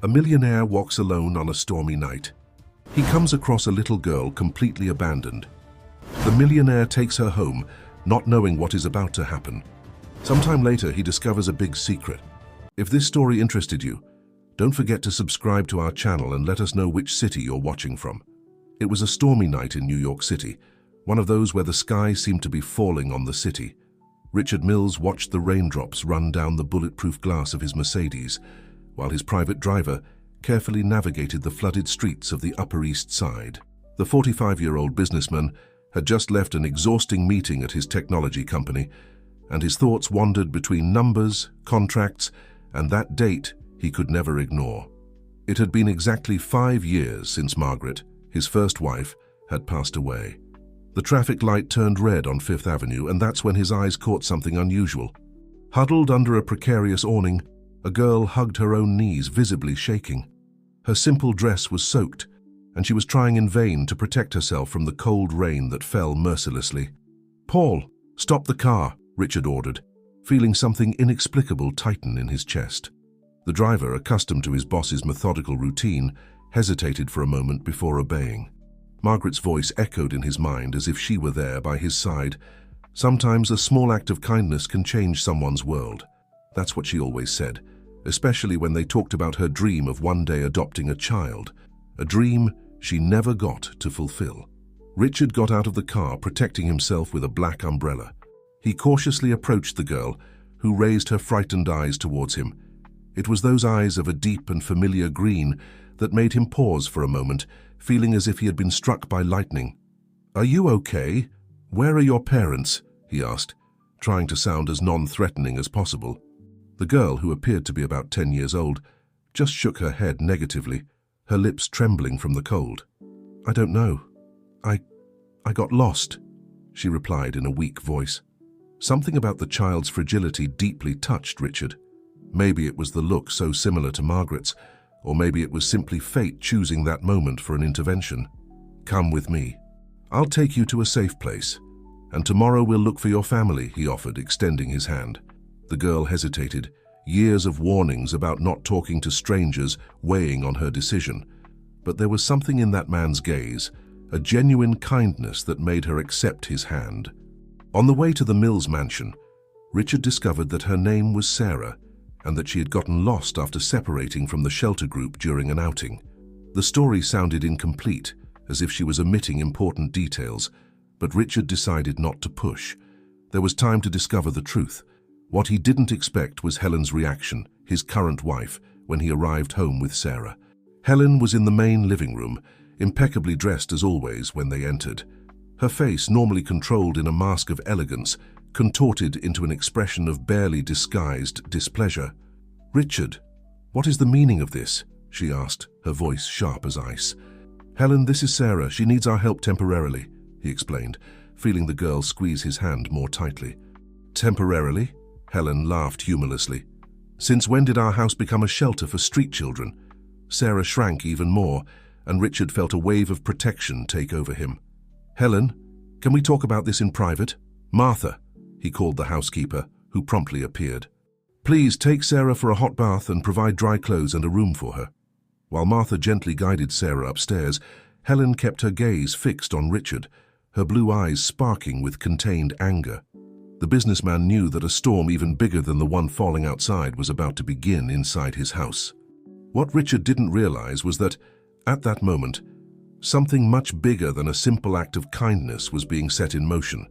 A millionaire walks alone on a stormy night. He comes across a little girl completely abandoned. The millionaire takes her home, not knowing what is about to happen. Sometime later, he discovers a big secret. If this story interested you, don't forget to subscribe to our channel and let us know which city you're watching from. It was a stormy night in New York City, one of those where the sky seemed to be falling on the city. Richard Mills watched the raindrops run down the bulletproof glass of his Mercedes, while his private driver carefully navigated the flooded streets of the Upper East Side. The 45-year-old businessman had just left an exhausting meeting at his technology company, and his thoughts wandered between numbers, contracts, and that date he could never ignore. It had been exactly 5 years since Margaret, his first wife, had passed away. The traffic light turned red on Fifth Avenue, and that's when his eyes caught something unusual. Huddled under a precarious awning, a girl hugged her own knees, visibly shaking. Her simple dress was soaked, and she was trying in vain to protect herself from the cold rain that fell mercilessly. "Paul, stop the car," Richard ordered, feeling something inexplicable tighten in his chest. The driver, accustomed to his boss's methodical routine, hesitated for a moment before obeying. Margaret's voice echoed in his mind as if she were there by his side. Sometimes a small act of kindness can change someone's world. That's what she always said, especially when they talked about her dream of one day adopting a child, a dream she never got to fulfill. Richard got out of the car, protecting himself with a black umbrella. He cautiously approached the girl, who raised her frightened eyes towards him. It was those eyes of a deep and familiar green that made him pause for a moment, feeling as if he had been struck by lightning. "Are you okay? Where are your parents?" he asked, trying to sound as non-threatening as possible. The girl, who appeared to be about 10 years old, just shook her head negatively, her lips trembling from the cold. "I don't know. I got lost," she replied in a weak voice. Something about the child's fragility deeply touched Richard. Maybe it was the look so similar to Margaret's, or maybe it was simply fate choosing that moment for an intervention. "Come with me. I'll take you to a safe place, and tomorrow we'll look for your family," he offered, extending his hand. The girl hesitated, years of warnings about not talking to strangers weighing on her decision. But there was something in that man's gaze, a genuine kindness that made her accept his hand. On the way to the Mills mansion, Richard discovered that her name was Sarah, and that she had gotten lost after separating from the shelter group during an outing. The story sounded incomplete, as if she was omitting important details, but Richard decided not to push. There was time to discover the truth. What he didn't expect was Helen's reaction, his current wife, when he arrived home with Sarah. Helen was in the main living room, impeccably dressed as always when they entered. Her face, normally controlled in a mask of elegance, contorted into an expression of barely disguised displeasure. "Richard, what is the meaning of this?" she asked, her voice sharp as ice. "Helen, this is Sarah. She needs our help temporarily," he explained, feeling the girl squeeze his hand more tightly. "Temporarily?" Helen laughed humorlessly. "Since when did our house become a shelter for street children?" Sarah shrank even more, and Richard felt a wave of protection take over him. "Helen, can we talk about this in private?" "Martha," he called the housekeeper, who promptly appeared. "Please take Sarah for a hot bath and provide dry clothes and a room for her." While Martha gently guided Sarah upstairs, Helen kept her gaze fixed on Richard, her blue eyes sparking with contained anger. The businessman knew that a storm even bigger than the one falling outside was about to begin inside his house. What Richard didn't realize was that, at that moment, something much bigger than a simple act of kindness was being set in motion.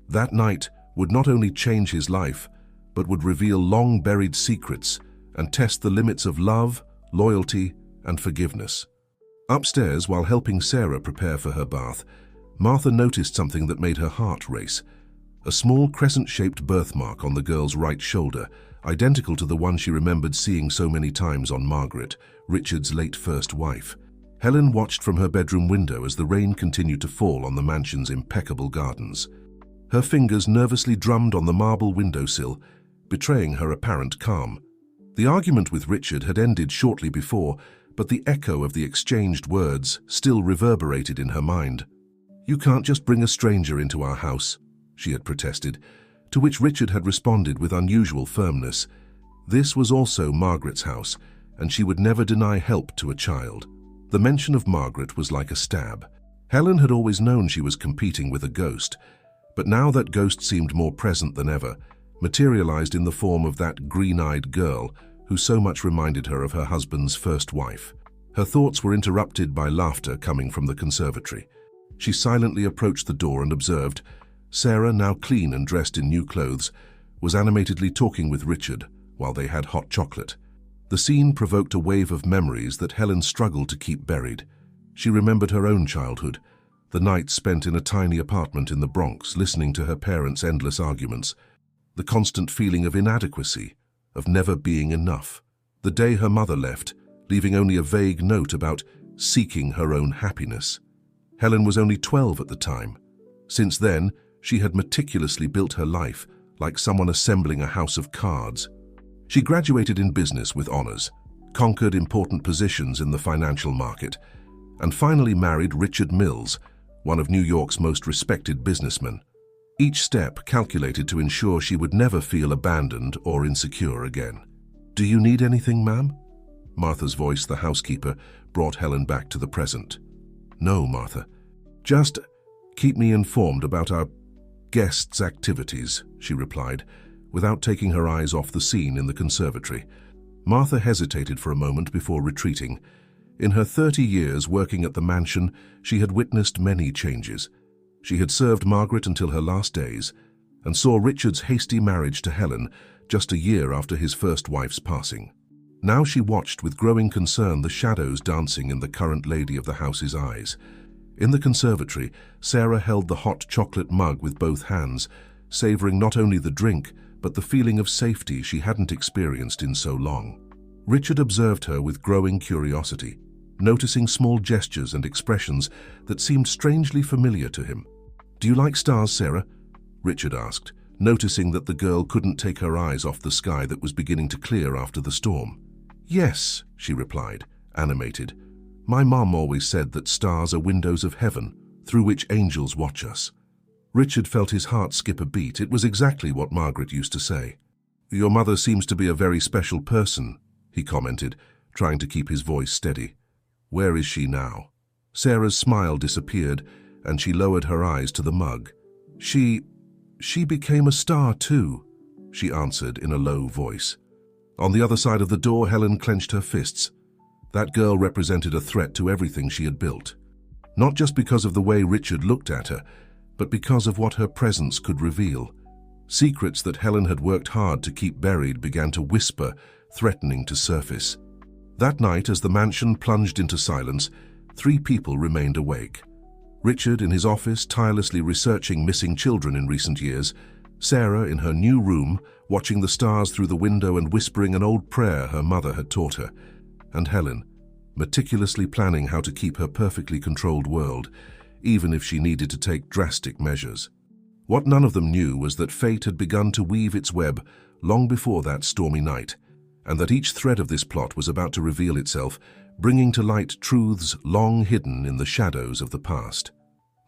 That night would not only change his life, but would reveal long-buried secrets and test the limits of love, loyalty, and forgiveness. Upstairs, while helping Sarah prepare for her bath, Martha noticed something that made her heart race. A small crescent-shaped birthmark on the girl's right shoulder, identical to the one she remembered seeing so many times on Margaret, Richard's late first wife. Helen watched from her bedroom window as the rain continued to fall on the mansion's impeccable gardens. Her fingers nervously drummed on the marble windowsill, betraying her apparent calm. The argument with Richard had ended shortly before, but the echo of the exchanged words still reverberated in her mind. "You can't just bring a stranger into our house," she had protested, to which Richard had responded with unusual firmness. This was also Margaret's house, and she would never deny help to a child. The mention of Margaret was like a stab. Helen had always known she was competing with a ghost, but now that ghost seemed more present than ever, materialized in the form of that green-eyed girl who so much reminded her of her husband's first wife. Her thoughts were interrupted by laughter coming from the conservatory. She silently approached the door and observed Sarah, now clean and dressed in new clothes, was animatedly talking with Richard while they had hot chocolate. The scene provoked a wave of memories that Helen struggled to keep buried. She remembered her own childhood, the nights spent in a tiny apartment in the Bronx listening to her parents' endless arguments, the constant feeling of inadequacy, of never being enough. The day her mother left, leaving only a vague note about seeking her own happiness. Helen was only 12 at the time. Since then, she had meticulously built her life like someone assembling a house of cards. She graduated in business with honors, conquered important positions in the financial market, and finally married Richard Mills, one of New York's most respected businessmen. Each step calculated to ensure she would never feel abandoned or insecure again. "Do you need anything, ma'am?" Martha's voice, the housekeeper, brought Helen back to the present. "No, Martha. Just keep me informed about our guests' activities," she replied, without taking her eyes off the scene in the conservatory. Martha hesitated for a moment before retreating. In her 30 years working at the mansion, she had witnessed many changes. She had served Margaret until her last days, and saw Richard's hasty marriage to Helen just a year after his first wife's passing. Now she watched with growing concern the shadows dancing in the current lady of the house's eyes. In the conservatory, Sarah held the hot chocolate mug with both hands, savoring not only the drink, but the feeling of safety she hadn't experienced in so long. Richard observed her with growing curiosity, noticing small gestures and expressions that seemed strangely familiar to him. "Do you like stars, Sarah?" Richard asked, noticing that the girl couldn't take her eyes off the sky that was beginning to clear after the storm. "Yes," she replied, animated. "My mom always said that stars are windows of heaven, through which angels watch us." Richard felt his heart skip a beat. It was exactly what Margaret used to say. "Your mother seems to be a very special person," he commented, trying to keep his voice steady. "Where is she now?" Sarah's smile disappeared, and she lowered her eyes to the mug. She became a star too," she answered in a low voice. On the other side of the door, Helen clenched her fists. That girl represented a threat to everything she had built. Not just because of the way Richard looked at her, but because of what her presence could reveal. Secrets that Helen had worked hard to keep buried began to whisper, threatening to surface. That night, as the mansion plunged into silence, 3 people remained awake. Richard in his office, tirelessly researching missing children in recent years, Sarah in her new room, watching the stars through the window and whispering an old prayer her mother had taught her, and Helen, meticulously planning how to keep her perfectly controlled world, even if she needed to take drastic measures. What none of them knew was that fate had begun to weave its web long before that stormy night, and that each thread of this plot was about to reveal itself, bringing to light truths long hidden in the shadows of the past.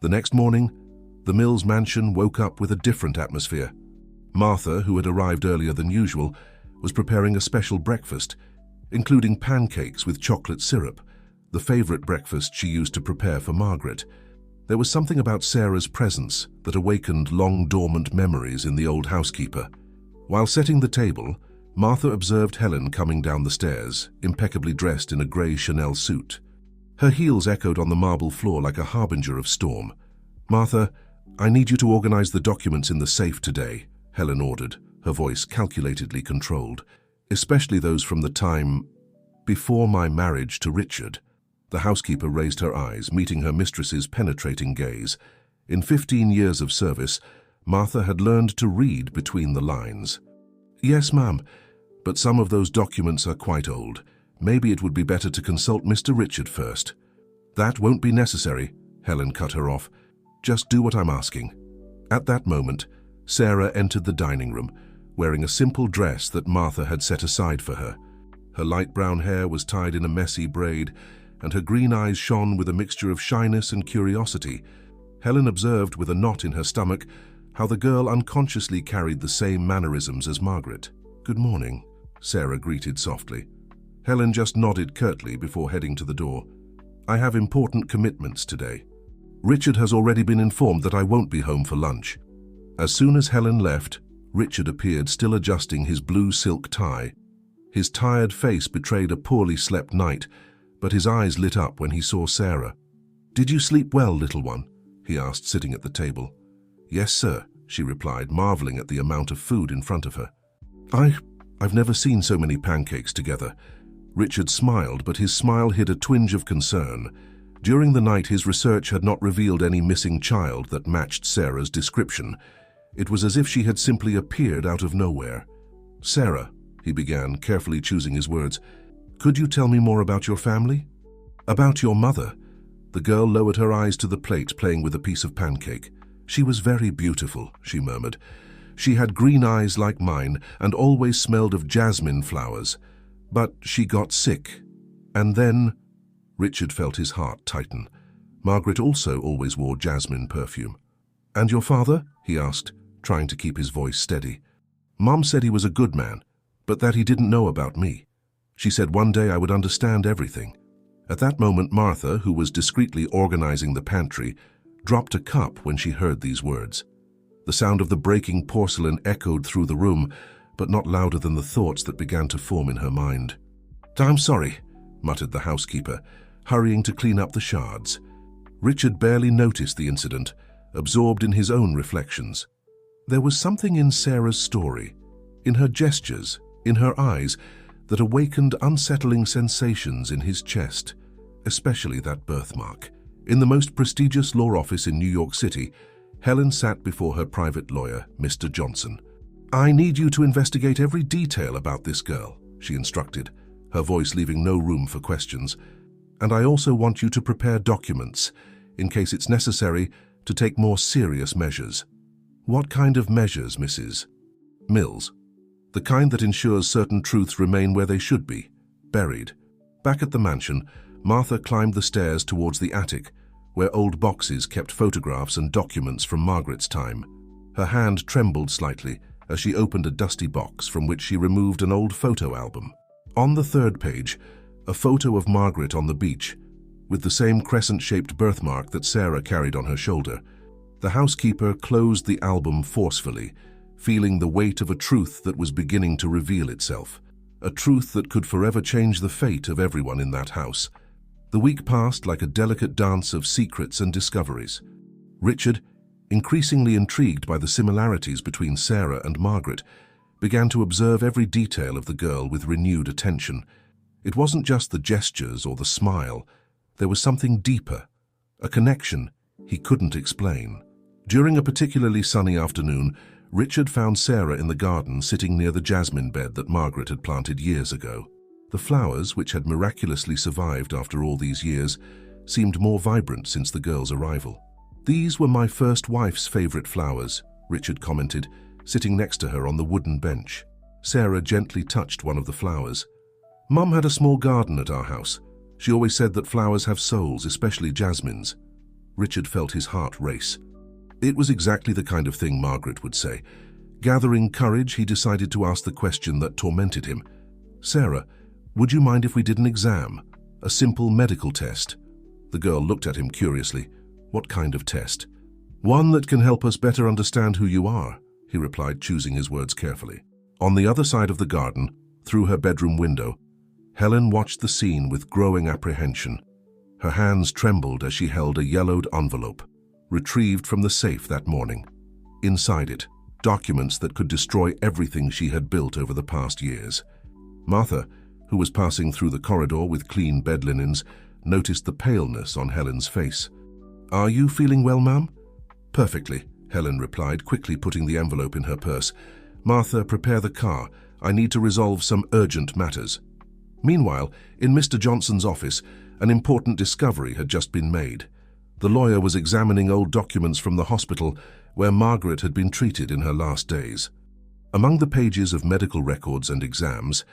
The next morning, the Mills mansion woke up with a different atmosphere. Martha, who had arrived earlier than usual, was preparing a special breakfast, including pancakes with chocolate syrup, the favorite breakfast she used to prepare for Margaret. There was something about Sarah's presence that awakened long-dormant memories in the old housekeeper. While setting the table, Martha observed Helen coming down the stairs, impeccably dressed in a grey Chanel suit. Her heels echoed on the marble floor like a harbinger of storm. "Martha, I need you to organize the documents in the safe today," Helen ordered, her voice calculatedly controlled, "especially those from the time before my marriage to Richard." The housekeeper raised her eyes, meeting her mistress's penetrating gaze. In 15 years of service, Martha had learned to read between the lines. "Yes, ma'am, but some of those documents are quite old. Maybe it would be better to consult Mr. Richard first." "That won't be necessary," Helen cut her off. "Just do what I'm asking." At that moment, Sarah entered the dining room, wearing a simple dress that Martha had set aside for her. Her light brown hair was tied in a messy braid, and her green eyes shone with a mixture of shyness and curiosity. Helen observed with a knot in her stomach how the girl unconsciously carried the same mannerisms as Margaret. "Good morning," Sarah greeted softly. Helen just nodded curtly before heading to the door. "I have important commitments today. Richard has already been informed that I won't be home for lunch." As soon as Helen left, Richard appeared, still adjusting his blue silk tie. His tired face betrayed a poorly slept night, but his eyes lit up when he saw Sarah. "Did you sleep well, little one?" he asked, sitting at the table. "Yes, sir," she replied, marveling at the amount of food in front of her. I've never seen so many pancakes together." Richard smiled, but his smile hid a twinge of concern. During the night, his research had not revealed any missing child that matched Sarah's description. It was as if she had simply appeared out of nowhere. "Sarah," he began, carefully choosing his words, "could you tell me more about your family?" "About your mother?" The girl lowered her eyes to the plate, playing with a piece of pancake. "She was very beautiful," she murmured. "She had green eyes like mine and always smelled of jasmine flowers. But she got sick. And then—" Richard felt his heart tighten. Margaret also always wore jasmine perfume. "And your father?" he asked, trying to keep his voice steady. "Mom said he was a good man, but that he didn't know about me. She said one day I would understand everything." At that moment, Martha, who was discreetly organizing the pantry, dropped a cup when she heard these words. The sound of the breaking porcelain echoed through the room, but not louder than the thoughts that began to form in her mind. "I'm sorry," muttered the housekeeper, hurrying to clean up the shards. Richard barely noticed the incident, absorbed in his own reflections. There was something in Sarah's story, in her gestures, in her eyes, that awakened unsettling sensations in his chest, especially that birthmark. In the most prestigious law office in New York City, Helen sat before her private lawyer, Mr. Johnson. "I need you to investigate every detail about this girl," she instructed, her voice leaving no room for questions. "And I also want you to prepare documents, in case it's necessary, to take more serious measures." "What kind of measures, Mrs. Mills?" "The kind that ensures certain truths remain where they should be, buried." Back at the mansion, Martha climbed the stairs towards the attic, where old boxes kept photographs and documents from Margaret's time. Her hand trembled slightly as she opened a dusty box from which she removed an old photo album. On the third page, a photo of Margaret on the beach, with the same crescent-shaped birthmark that Sarah carried on her shoulder. The housekeeper closed the album forcefully, feeling the weight of a truth that was beginning to reveal itself, a truth that could forever change the fate of everyone in that house. The week passed like a delicate dance of secrets and discoveries. Richard, increasingly intrigued by the similarities between Sarah and Margaret, began to observe every detail of the girl with renewed attention. It wasn't just the gestures or the smile. There was something deeper, a connection he couldn't explain. During a particularly sunny afternoon, Richard found Sarah in the garden, sitting near the jasmine bed that Margaret had planted years ago. The flowers, which had miraculously survived after all these years, seemed more vibrant since the girl's arrival. "These were my first wife's favorite flowers," Richard commented, sitting next to her on the wooden bench. Sarah gently touched one of the flowers. "Mum had a small garden at our house. She always said that flowers have souls, especially jasmines." Richard felt his heart race. It was exactly the kind of thing Margaret would say. Gathering courage, he decided to ask the question that tormented him. "Sarah, would you mind if we did an exam? A simple medical test?" The girl looked at him curiously. "What kind of test?" "One that can help us better understand who you are," he replied, choosing his words carefully. On the other side of the garden, through her bedroom window, Helen watched the scene with growing apprehension. Her hands trembled as she held a yellowed envelope, retrieved from the safe that morning. Inside it, documents that could destroy everything she had built over the past years. Martha, who was passing through the corridor with clean bed linens, noticed the paleness on Helen's face. "Are you feeling well, ma'am?" "Perfectly," Helen replied, quickly putting the envelope in her purse. "Martha, prepare the car. I need to resolve some urgent matters." Meanwhile, in Mr. Johnson's office, an important discovery had just been made. The lawyer was examining old documents from the hospital where Margaret had been treated in her last days. Among the pages of medical records and exams,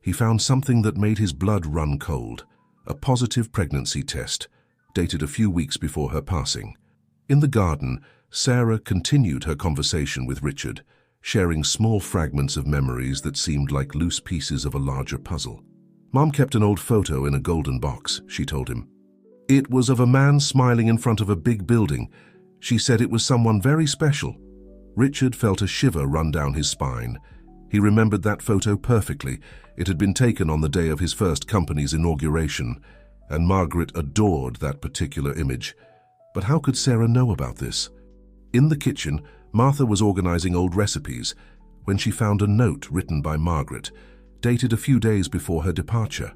he found something that made his blood run cold, a positive pregnancy test, dated a few weeks before her passing. In the garden, Sarah continued her conversation with Richard, sharing small fragments of memories that seemed like loose pieces of a larger puzzle. Mom kept an old photo in a golden box, she told him. It was of a man smiling in front of a big building. She said it was someone very special. Richard felt a shiver run down his spine. He remembered that photo perfectly. It had been taken on the day of his first company's inauguration, and Margaret adored that particular image. But how could Sarah know about this? In the kitchen, Martha was organizing old recipes when she found a note written by Margaret, dated a few days before her departure.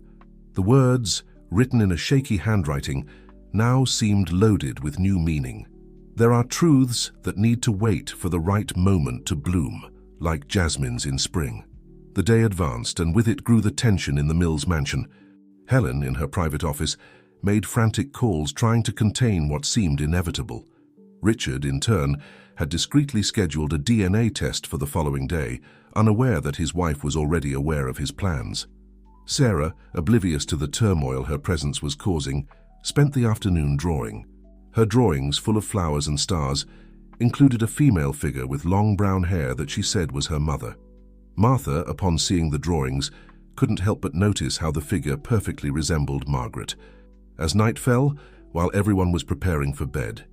The words, written in a shaky handwriting, now seemed loaded with new meaning. There are truths that need to wait for the right moment to bloom, like jasmines in spring. The day advanced, and with it grew the tension in the Mills mansion. Helen, in her private office, made frantic calls trying to contain what seemed inevitable. Richard, in turn, had discreetly scheduled a DNA test for the following day, unaware that his wife was already aware of his plans. Sarah, oblivious to the turmoil her presence was causing, spent the afternoon drawing. Her drawings, full of flowers and stars, included a female figure with long brown hair that she said was her mother. Martha, upon seeing the drawings, couldn't help but notice how the figure perfectly resembled Margaret. As night fell, while everyone was preparing for bed,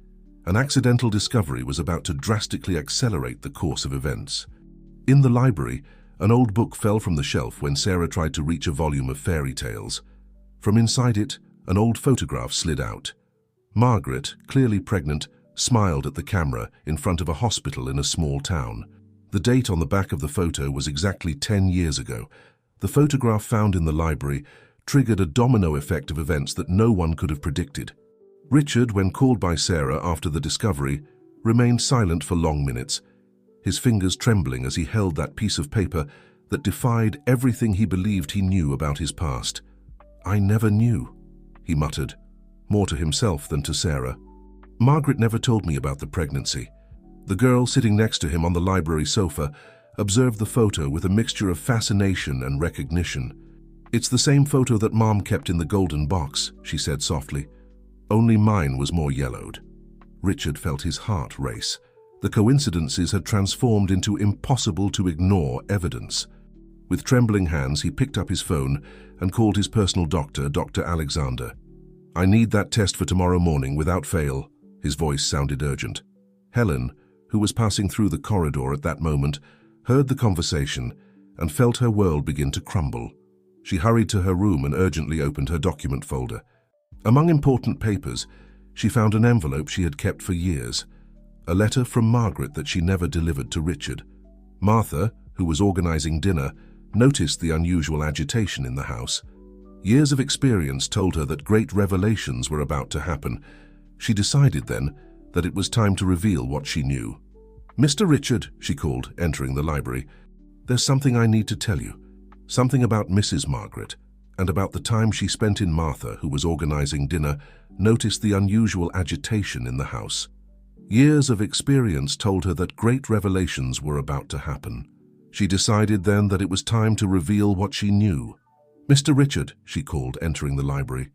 an accidental discovery was about to drastically accelerate the course of events. In the library, an old book fell from the shelf when Sarah tried to reach a volume of fairy tales. From inside it, an old photograph slid out. Margaret, clearly pregnant, smiled at the camera in front of a hospital in a small town. The date on the back of the photo was exactly 10 years ago. The photograph found in the library triggered a domino effect of events that no one could have predicted. Richard, when called by Sarah after the discovery, remained silent for long minutes, his fingers trembling as he held that piece of paper that defied everything he believed he knew about his past. "I never knew," he muttered, more to himself than to Sarah. "Margaret never told me about the pregnancy." The girl sitting next to him on the library sofa observed the photo with a mixture of fascination and recognition. "It's the same photo that Mom kept in the golden box," she said softly. "Only mine was more yellowed." Richard felt his heart race. The coincidences had transformed into impossible-to-ignore evidence. With trembling hands, he picked up his phone and called his personal doctor, Dr. Alexander. "I need that test for tomorrow morning without fail." His voice sounded urgent. Helen, who was passing through the corridor at that moment, heard the conversation and felt her world begin to crumble. She hurried to her room and urgently opened her document folder. Among important papers, she found an envelope she had kept for years, a letter from Margaret that she never delivered to Richard. Martha, who was organizing dinner, noticed the unusual agitation in the house. Years of experience told her that great revelations were about to happen. She decided then that it was time to reveal what she knew. "Mr. Richard," she called, entering the library, "there's something I need to tell you. Something about Mrs. Margaret, and about the time she spent in Martha, who was organizing dinner, noticed the unusual agitation in the house. Years of experience told her that great revelations were about to happen. She decided then that it was time to reveal what she knew. "Mr. Richard," she called, entering the library,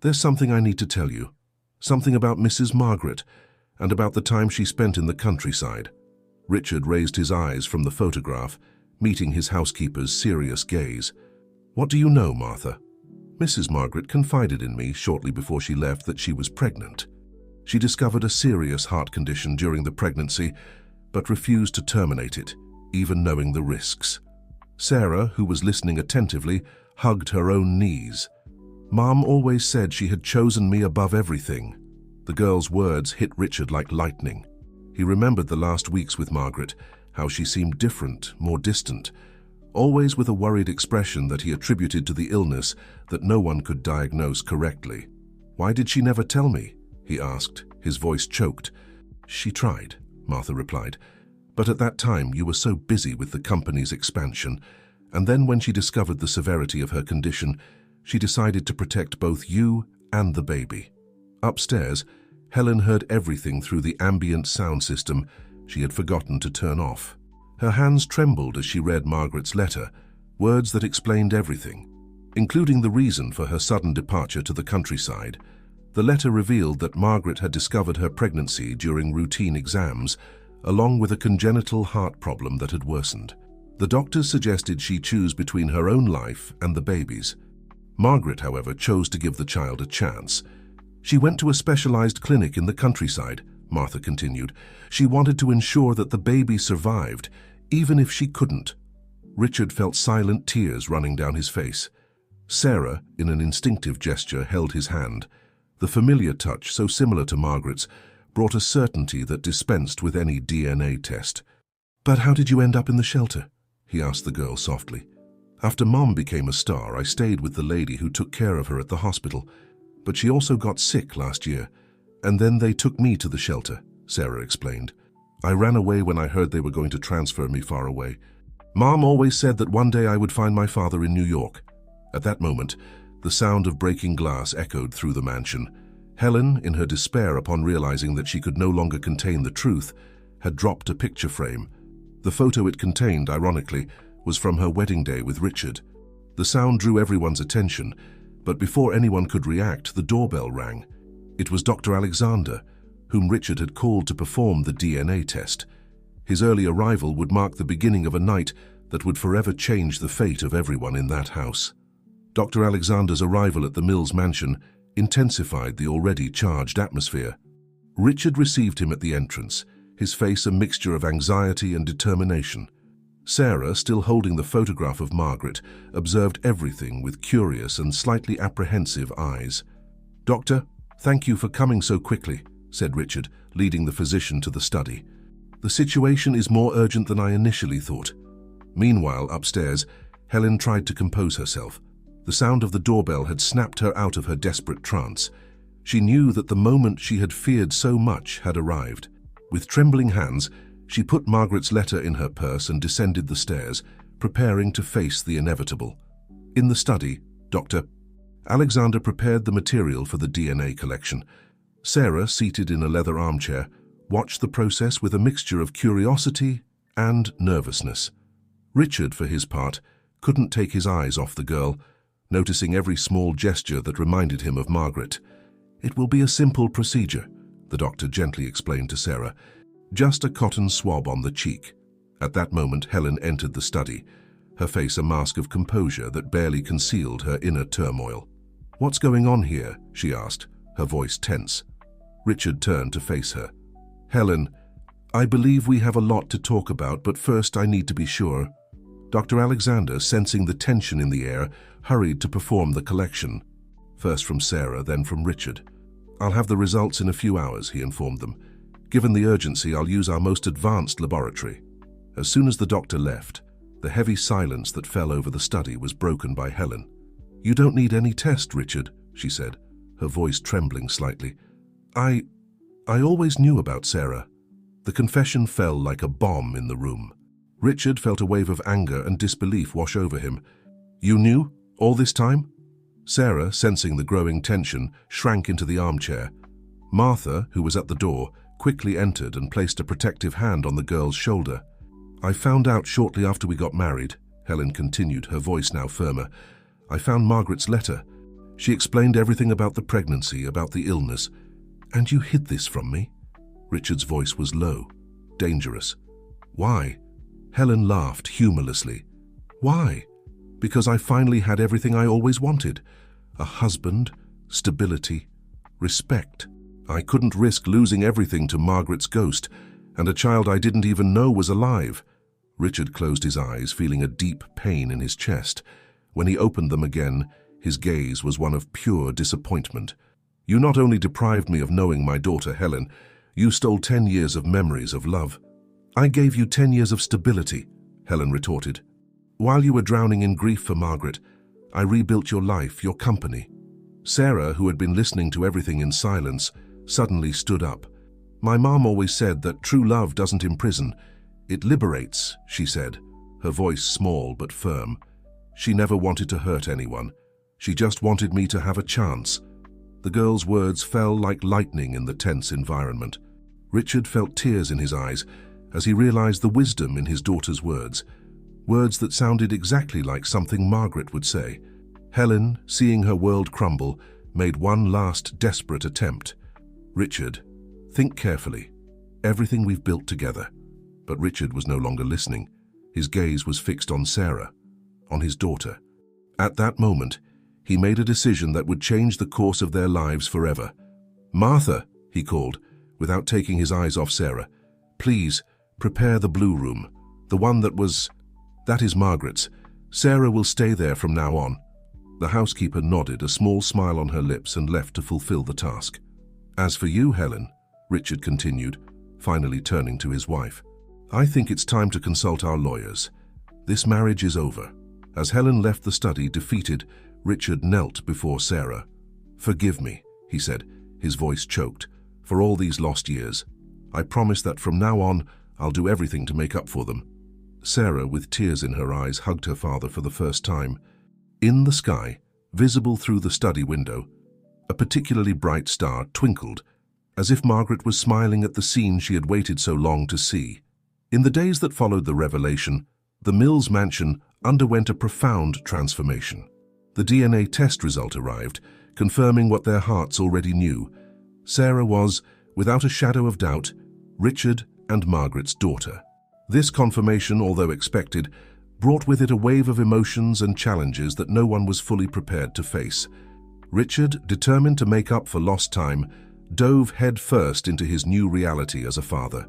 "there's something I need to tell you. Something about Mrs. Margaret, and about the time she spent in the countryside." Richard raised his eyes from the photograph, meeting his housekeeper's serious gaze. "What do you know, Martha?" "Mrs. Margaret confided in me shortly before she left that she was pregnant. She discovered a serious heart condition during the pregnancy, but refused to terminate it, even knowing the risks." Sarah, who was listening attentively, hugged her own knees. "Mom always said she had chosen me above everything." The girl's words hit Richard like lightning. He remembered the last weeks with Margaret, how she seemed different, more distant, always with a worried expression that he attributed to the illness that no one could diagnose correctly. "Why did she never tell me?" he asked, his voice choked. "She tried," Martha replied, "but at that time you were so busy with the company's expansion, and then when she discovered the severity of her condition, she decided to protect both you and the baby." Upstairs, Helen heard everything through the ambient sound system she had forgotten to turn off. Her hands trembled as she read Margaret's letter, words that explained everything, including the reason for her sudden departure to the countryside. The letter revealed that Margaret had discovered her pregnancy during routine exams, along with a congenital heart problem that had worsened. The doctors suggested she choose between her own life and the baby's. Margaret, however, chose to give the child a chance. She went to a specialized clinic in the countryside, Martha continued. She wanted to ensure that the baby survived, even if she couldn't. Richard felt silent tears running down his face. Sarah, in an instinctive gesture, held his hand. The familiar touch, so similar to Margaret's, brought a certainty that dispensed with any DNA test. "But how did you end up in the shelter?" he asked the girl softly. "After Mom became a star, I stayed with the lady who took care of her at the hospital. But she also got sick last year, and then they took me to the shelter," Sarah explained. "I ran away when I heard they were going to transfer me far away. Mom always said that one day I would find my father in New York." At that moment, the sound of breaking glass echoed through the mansion. Helen, in her despair upon realizing that she could no longer contain the truth, had dropped a picture frame. The photo it contained, ironically, was from her wedding day with Richard. The sound drew everyone's attention, but before anyone could react, the doorbell rang. It was Dr. Alexander, whom Richard had called to perform the DNA test. His early arrival would mark the beginning of a night that would forever change the fate of everyone in that house. Dr. Alexander's arrival at the Mills mansion intensified the already charged atmosphere. Richard received him at the entrance, his face a mixture of anxiety and determination. Sarah, still holding the photograph of Margaret, observed everything with curious and slightly apprehensive eyes. "Doctor, thank you for coming so quickly," said Richard, leading the physician to the study. "The situation is more urgent than I initially thought." Meanwhile, upstairs, Helen tried to compose herself. The sound of the doorbell had snapped her out of her desperate trance. She knew that the moment she had feared so much had arrived. With trembling hands, she put Margaret's letter in her purse and descended the stairs, preparing to face the inevitable. In the study, Dr. Alexander prepared the material for the DNA collection. Sarah, seated in a leather armchair, watched the process with a mixture of curiosity and nervousness. Richard, for his part, couldn't take his eyes off the girl, noticing every small gesture that reminded him of Margaret. "It will be a simple procedure," the doctor gently explained to Sarah. "Just a cotton swab on the cheek." At that moment, Helen entered the study, her face a mask of composure that barely concealed her inner turmoil. "What's going on here?" she asked, her voice tense. Richard turned to face her. "Helen, I believe we have a lot to talk about, but first I need to be sure." Dr. Alexander, sensing the tension in the air, hurried to perform the collection. First from Sarah, then from Richard. "I'll have the results in a few hours," he informed them. "Given the urgency, I'll use our most advanced laboratory." As soon as the doctor left, the heavy silence that fell over the study was broken by Helen. "You don't need any test, Richard," she said, her voice trembling slightly. I always knew about Sarah." The confession fell like a bomb in the room. Richard felt a wave of anger and disbelief wash over him. "You knew? All this time?" Sarah, sensing the growing tension, shrank into the armchair. Martha, who was at the door, quickly entered and placed a protective hand on the girl's shoulder. "I found out shortly after we got married," Helen continued, her voice now firmer. "I found Margaret's letter. She explained everything about the pregnancy, about the illness. And you hid this from me?" Richard's voice was low, dangerous. "Why?" Helen laughed humorlessly. "Why? Because I finally had everything I always wanted. A husband, stability, respect. I couldn't risk losing everything to Margaret's ghost, and a child I didn't even know was alive." Richard closed his eyes, feeling a deep pain in his chest. When he opened them again, his gaze was one of pure disappointment. "You not only deprived me of knowing my daughter Helen, you stole 10 years of memories of love." "I gave you 10 years of stability," Helen retorted. "While you were drowning in grief for Margaret, I rebuilt your life, your company." Sarah, who had been listening to everything in silence, suddenly stood up. "My mom always said that true love doesn't imprison. It liberates," she said, her voice small but firm. "She never wanted to hurt anyone. She just wanted me to have a chance." The girl's words fell like lightning in the tense environment. Richard felt tears in his eyes as he realized the wisdom in his daughter's words. Words that sounded exactly like something Margaret would say. Helen, seeing her world crumble, made one last desperate attempt. "Richard, think carefully. Everything we've built together." But Richard was no longer listening. His gaze was fixed on Sarah, on his daughter. At that moment, he made a decision that would change the course of their lives forever. "Martha," he called, without taking his eyes off Sarah. "Please, prepare the blue room. The one that is Margaret's. Sarah will stay there from now on." The housekeeper nodded, a small smile on her lips, and left to fulfill the task. "As for you, Helen," Richard continued, finally turning to his wife, "I think it's time to consult our lawyers. This marriage is over." As Helen left the study, defeated, Richard knelt before Sarah. "Forgive me," he said, his voice choked, "for all these lost years. I promise that from now on, I'll do everything to make up for them." Sarah, with tears in her eyes, hugged her father for the first time. In the sky, visible through the study window, a particularly bright star twinkled, as if Margaret was smiling at the scene she had waited so long to see. In the days that followed the revelation, the Mills mansion underwent a profound transformation. The DNA test result arrived, confirming what their hearts already knew. Sarah was, without a shadow of doubt, Richard and Margaret's daughter. This confirmation, although expected, brought with it a wave of emotions and challenges that no one was fully prepared to face. Richard, determined to make up for lost time, dove headfirst into his new reality as a father.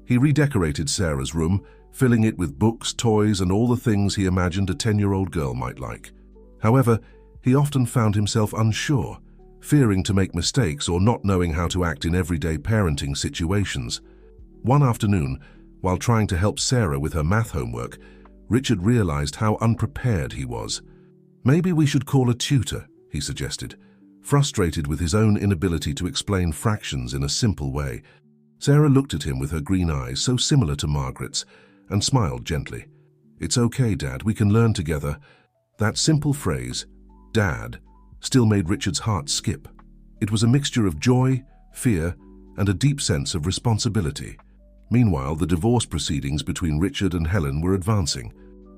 He redecorated Sarah's room, filling it with books, toys, and all the things he imagined a 10-year-old girl might like. However, he often found himself unsure, fearing to make mistakes or not knowing how to act in everyday parenting situations. One afternoon, while trying to help Sarah with her math homework, Richard realized how unprepared he was. "Maybe we should call a tutor," he suggested, frustrated with his own inability to explain fractions in a simple way. Sarah looked at him with her green eyes, so similar to Margaret's, and smiled gently. "It's okay, Dad, we can learn together." That simple phrase, "Dad," still made Richard's heart skip. It was a mixture of joy, fear, and a deep sense of responsibility. Meanwhile, the divorce proceedings between Richard and Helen were advancing.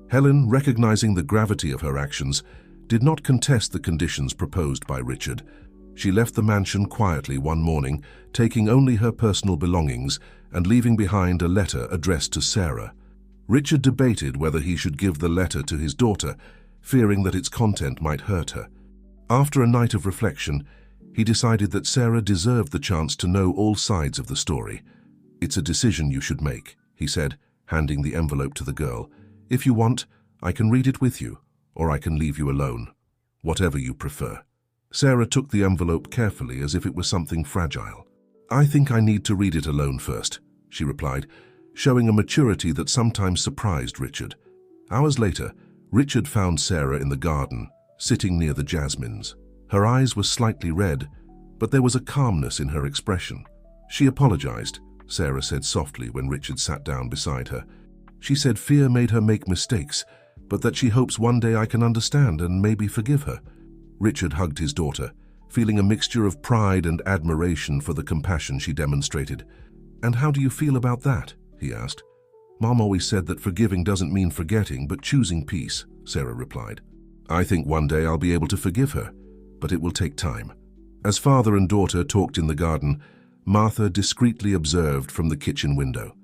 Helen, recognizing the gravity of her actions, did not contest the conditions proposed by Richard. She left the mansion quietly one morning, taking only her personal belongings and leaving behind a letter addressed to Sarah. Richard debated whether he should give the letter to his daughter, fearing that its content might hurt her. After a night of reflection, he decided that Sarah deserved the chance to know all sides of the story. "It's a decision you should make," he said, handing the envelope to the girl. "If you want, I can read it with you, or I can leave you alone. Whatever you prefer." Sarah took the envelope carefully as if it was something fragile. "I think I need to read it alone first," she replied, showing a maturity that sometimes surprised Richard. Hours later, Richard found Sarah in the garden, sitting near the jasmines. Her eyes were slightly red, but there was a calmness in her expression. "She apologized," Sarah said softly when Richard sat down beside her. "She said fear made her make mistakes, but that she hopes one day I can understand and maybe forgive her." Richard hugged his daughter, feeling a mixture of pride and admiration for the compassion she demonstrated. "And how do you feel about that?" he asked. "Mom always said that forgiving doesn't mean forgetting, but choosing peace," Sarah replied. "I think one day I'll be able to forgive her, but it will take time." As father and daughter talked in the garden, Martha discreetly observed from the kitchen window.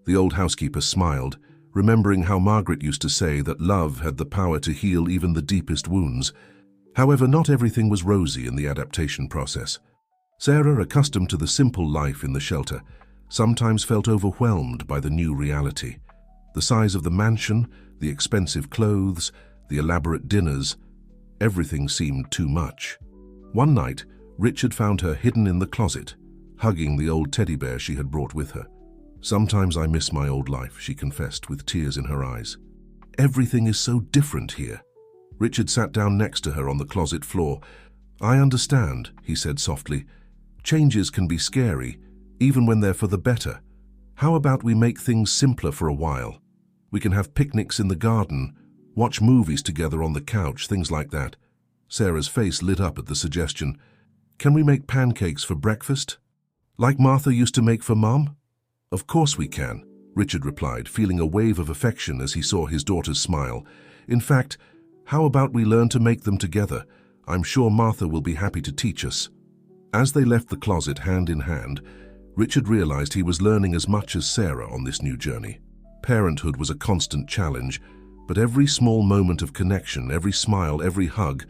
The old housekeeper smiled, remembering how Margaret used to say that love had the power to heal even the deepest wounds. However, not everything was rosy in the adaptation process. Sarah, accustomed to the simple life in the shelter, sometimes felt overwhelmed by the new reality. The size of the mansion, the expensive clothes, the elaborate dinners, everything seemed too much. One night, Richard found her hidden in the closet, hugging the old teddy bear she had brought with her. "Sometimes I miss my old life," she confessed with tears in her eyes. "Everything is so different here." Richard sat down next to her on the closet floor. "I understand," he said softly. "Changes can be scary, even when they're for the better. How about we make things simpler for a while? We can have picnics in the garden, watch movies together on the couch, things like that." Sarah's face lit up at the suggestion. "Can we make pancakes for breakfast? Like Martha used to make for Mom?" "Of course we can," Richard replied, feeling a wave of affection as he saw his daughter's smile. "In fact, how about we learn to make them together? I'm sure Martha will be happy to teach us." As they left the closet hand in hand, Richard realized he was learning as much as Sarah on this new journey. Parenthood was a constant challenge, but every small moment of connection, every smile, every hug,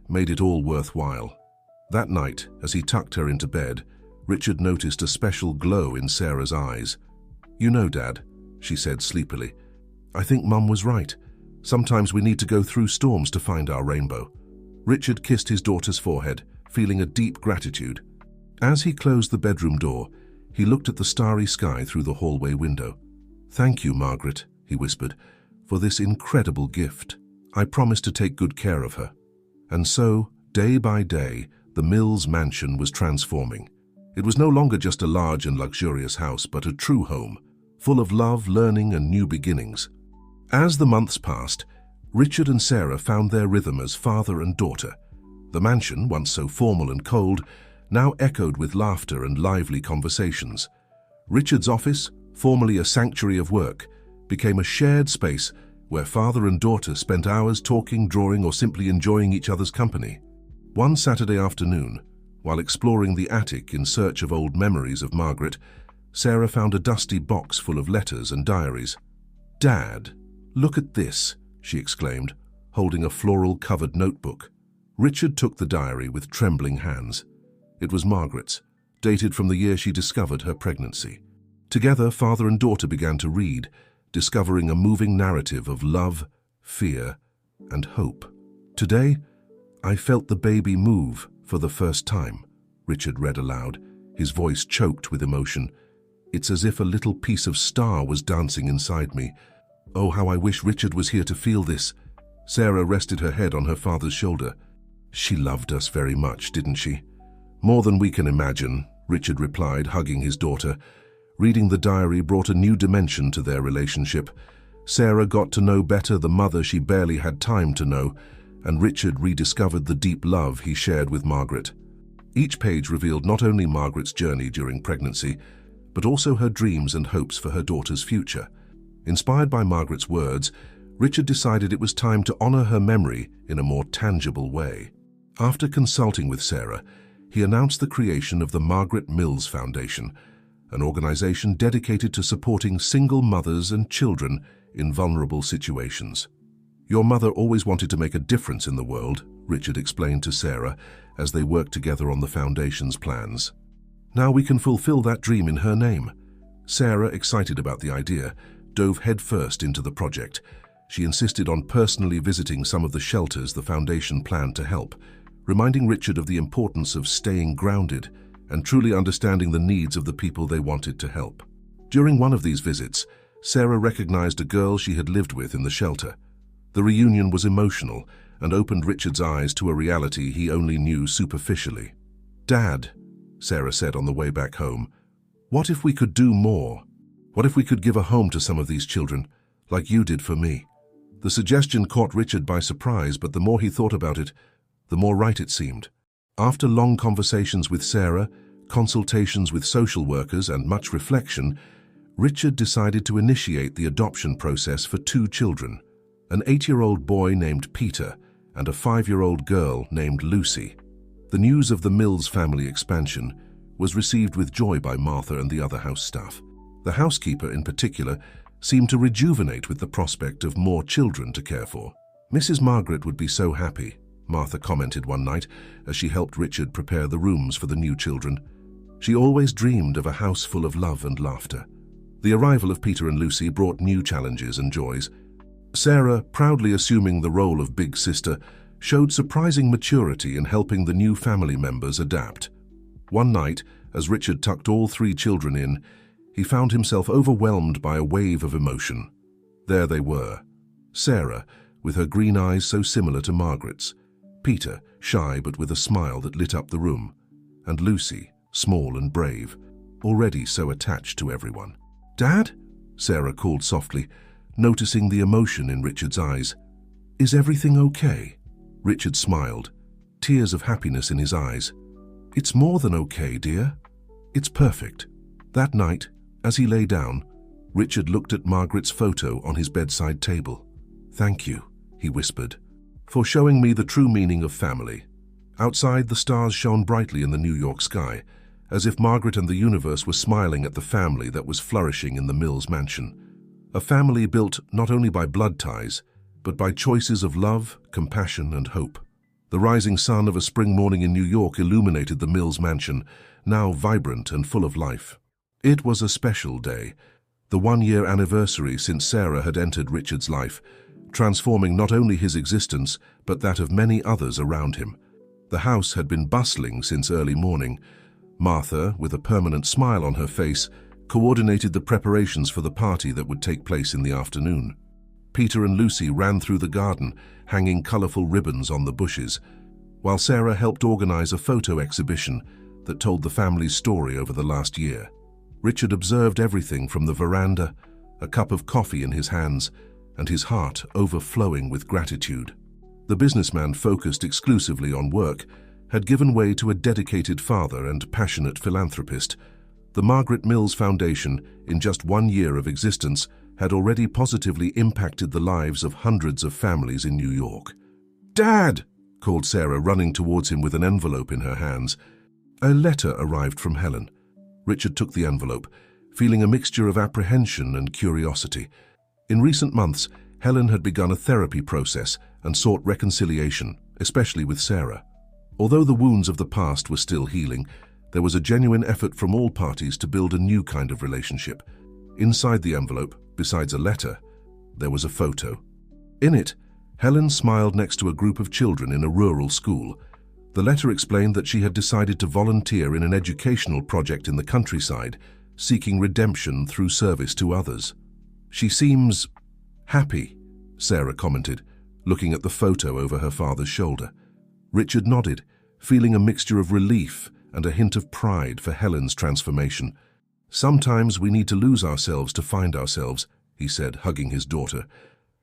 made it all worthwhile. That night, as he tucked her into bed, Richard noticed a special glow in Sarah's eyes. "You know, Dad," she said sleepily, "I think Mum was right. Sometimes we need to go through storms to find our rainbow." Richard kissed his daughter's forehead, feeling a deep gratitude. As he closed the bedroom door, he looked at the starry sky through the hallway window. "Thank you, Margaret," he whispered, "for this incredible gift. I promise to take good care of her." And so, day by day, the Mills mansion was transforming. It was no longer just a large and luxurious house, but a true home, full of love, learning, and new beginnings. As the months passed, Richard and Sarah found their rhythm as father and daughter. The mansion, once so formal and cold, now echoed with laughter and lively conversations. Richard's office, formerly a sanctuary of work, became a shared space where father and daughter spent hours talking, drawing, or simply enjoying each other's company. One Saturday afternoon, while exploring the attic in search of old memories of Margaret, Sarah found a dusty box full of letters and diaries. "Dad, look at this," she exclaimed, holding a floral-covered notebook. Richard took the diary with trembling hands. It was Margaret's, dated from the year she discovered her pregnancy. Together, father and daughter began to read, discovering a moving narrative of love, fear, and hope. "Today, I felt the baby move for the first time," Richard read aloud, his voice choked with emotion. "It's as if a little piece of star was dancing inside me. Oh, how I wish Richard was here to feel this." Sarah rested her head on her father's shoulder. "She loved us very much, didn't she?" "More than we can imagine," Richard replied, hugging his daughter. Reading the diary brought a new dimension to their relationship. Sarah got to know better the mother she barely had time to know, and Richard rediscovered the deep love he shared with Margaret. Each page revealed not only Margaret's journey during pregnancy, but also her dreams and hopes for her daughter's future. Inspired by Margaret's words, Richard decided it was time to honor her memory in a more tangible way. After consulting with Sarah, he announced the creation of the Margaret Mills Foundation, an organization dedicated to supporting single mothers and children in vulnerable situations. "Your mother always wanted to make a difference in the world," Richard explained to Sarah as they worked together on the foundation's plans. "Now we can fulfill that dream in her name." Sarah, excited about the idea, dove headfirst into the project. She insisted on personally visiting some of the shelters the foundation planned to help, reminding Richard of the importance of staying grounded and truly understanding the needs of the people they wanted to help. During one of these visits, Sarah recognized a girl she had lived with in the shelter. The reunion was emotional and opened Richard's eyes to a reality he only knew superficially. "Dad," Sarah said on the way back home, "what if we could do more? What if we could give a home to some of these children, like you did for me?" The suggestion caught Richard by surprise, but the more he thought about it, the more right it seemed. After long conversations with Sarah, consultations with social workers, and much reflection, Richard decided to initiate the adoption process for 2 children, an 8-year-old boy named Peter and a 5-year-old girl named Lucy. The news of the Mills family expansion was received with joy by Martha and the other house staff. The housekeeper, in particular, seemed to rejuvenate with the prospect of more children to care for. "Mrs. Margaret would be so happy," Martha commented one night as she helped Richard prepare the rooms for the new children. She always dreamed of a house full of love and laughter. The arrival of Peter and Lucy brought new challenges and joys. Sarah, proudly assuming the role of big sister, showed surprising maturity in helping the new family members adapt. One night, as Richard tucked all 3 children in, he found himself overwhelmed by a wave of emotion. There they were. Sarah, with her green eyes so similar to Margaret's. Peter, shy but with a smile that lit up the room. And Lucy, small and brave, already so attached to everyone. "Dad?" Sarah called softly, noticing the emotion in Richard's eyes. "Is everything okay?" Richard smiled, tears of happiness in his eyes. "It's more than okay, dear. It's perfect." That night, as he lay down, Richard looked at Margaret's photo on his bedside table. "Thank you," he whispered, "for showing me the true meaning of family." Outside, the stars shone brightly in the New York sky, as if Margaret and the universe were smiling at the family that was flourishing in the Mills mansion. A family built not only by blood ties, but by choices of love, compassion, and hope. The rising sun of a spring morning in New York illuminated the Mills mansion, now vibrant and full of life. It was a special day, the one-year anniversary since Sarah had entered Richard's life, transforming not only his existence but that of many others around him. The house had been bustling since early morning. Martha, with a permanent smile on her face, coordinated the preparations for the party that would take place in the afternoon. Peter and Lucy ran through the garden, hanging colorful ribbons on the bushes, while Sarah helped organize a photo exhibition that told the family's story over the last year. Richard observed everything from the veranda, a cup of coffee in his hands, and his heart overflowing with gratitude. The businessman, focused exclusively on work, had given way to a dedicated father and passionate philanthropist. The Margaret Mills Foundation, in just 1 year of existence, had already positively impacted the lives of hundreds of families in New York. "Dad!" called Sarah, running towards him with an envelope in her hands. A letter arrived from Helen. Richard took the envelope, feeling a mixture of apprehension and curiosity. In recent months, Helen had begun a therapy process and sought reconciliation, especially with Sarah. Although the wounds of the past were still healing, there was a genuine effort from all parties to build a new kind of relationship. Inside the envelope, besides a letter, there was a photo. In it, Helen smiled next to a group of children in a rural school. The letter explained that she had decided to volunteer in an educational project in the countryside, seeking redemption through service to others. "She seems happy," Sarah commented, looking at the photo over her father's shoulder. Richard nodded, feeling a mixture of relief and a hint of pride for Helen's transformation. "Sometimes we need to lose ourselves to find ourselves," he said, hugging his daughter.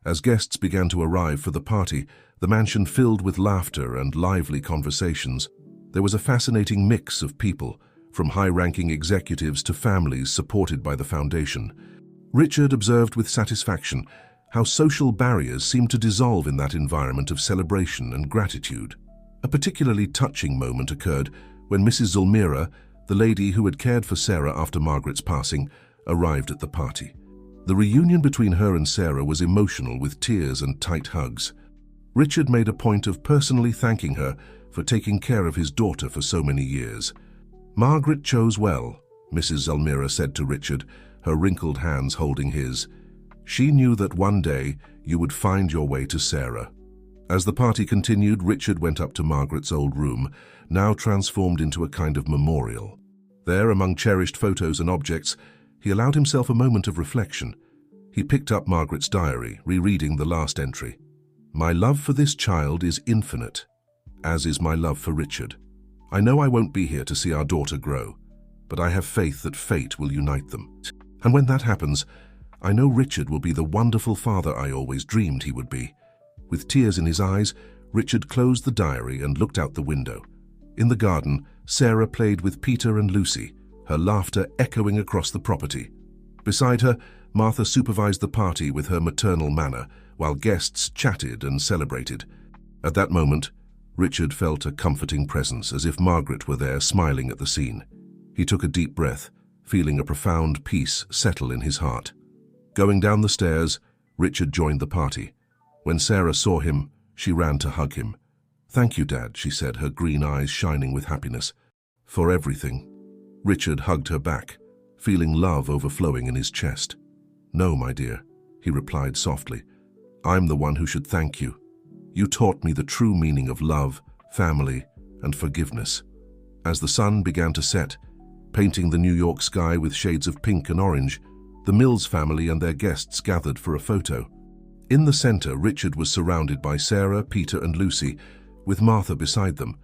As guests began to arrive for the party, the mansion filled with laughter and lively conversations. There was a fascinating mix of people, from high-ranking executives to families supported by the foundation. Richard observed with satisfaction how social barriers seemed to dissolve in that environment of celebration and gratitude. A particularly touching moment occurred when Mrs. Zulmira, the lady who had cared for Sarah after Margaret's passing, arrived at the party. The reunion between her and Sarah was emotional, with tears and tight hugs. Richard made a point of personally thanking her for taking care of his daughter for so many years. "Margaret chose well," Mrs. Zulmira said to Richard, her wrinkled hands holding his. "She knew that one day you would find your way to Sarah." As the party continued, Richard went up to Margaret's old room, now transformed into a kind of memorial. There, among cherished photos and objects, he allowed himself a moment of reflection. He picked up Margaret's diary, rereading the last entry. "My love for this child is infinite, as is my love for Richard. I know I won't be here to see our daughter grow, but I have faith that fate will unite them. And when that happens, I know Richard will be the wonderful father I always dreamed he would be." With tears in his eyes, Richard closed the diary and looked out the window. In the garden, Sarah played with Peter and Lucy, her laughter echoing across the property. Beside her, Martha supervised the party with her maternal manner, while guests chatted and celebrated. At that moment, Richard felt a comforting presence, as if Margaret were there smiling at the scene. He took a deep breath, feeling a profound peace settle in his heart. Going down the stairs, Richard joined the party. When Sarah saw him, she ran to hug him. "Thank you, Dad," she said, her green eyes shining with happiness. "For everything." Richard hugged her back, feeling love overflowing in his chest. "No, my dear," he replied softly. "I'm the one who should thank you. You taught me the true meaning of love, family, and forgiveness." As the sun began to set, painting the New York sky with shades of pink and orange, the Mills family and their guests gathered for a photo. In the center, Richard was surrounded by Sarah, Peter, and Lucy, with Martha beside them.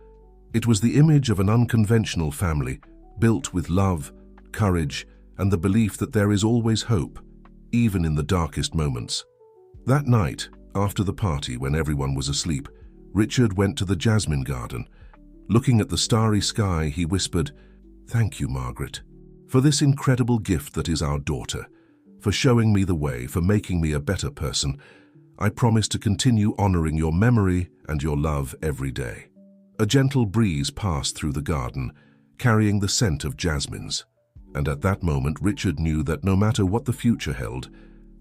It was the image of an unconventional family, built with love, courage, and the belief that there is always hope, even in the darkest moments. That night, after the party, when everyone was asleep, Richard went to the jasmine garden. Looking at the starry sky, he whispered, "Thank you, Margaret, for this incredible gift that is our daughter, for showing me the way, for making me a better person. I promise to continue honoring your memory and your love every day." A gentle breeze passed through the garden, carrying the scent of jasmines. And at that moment, Richard knew that no matter what the future held,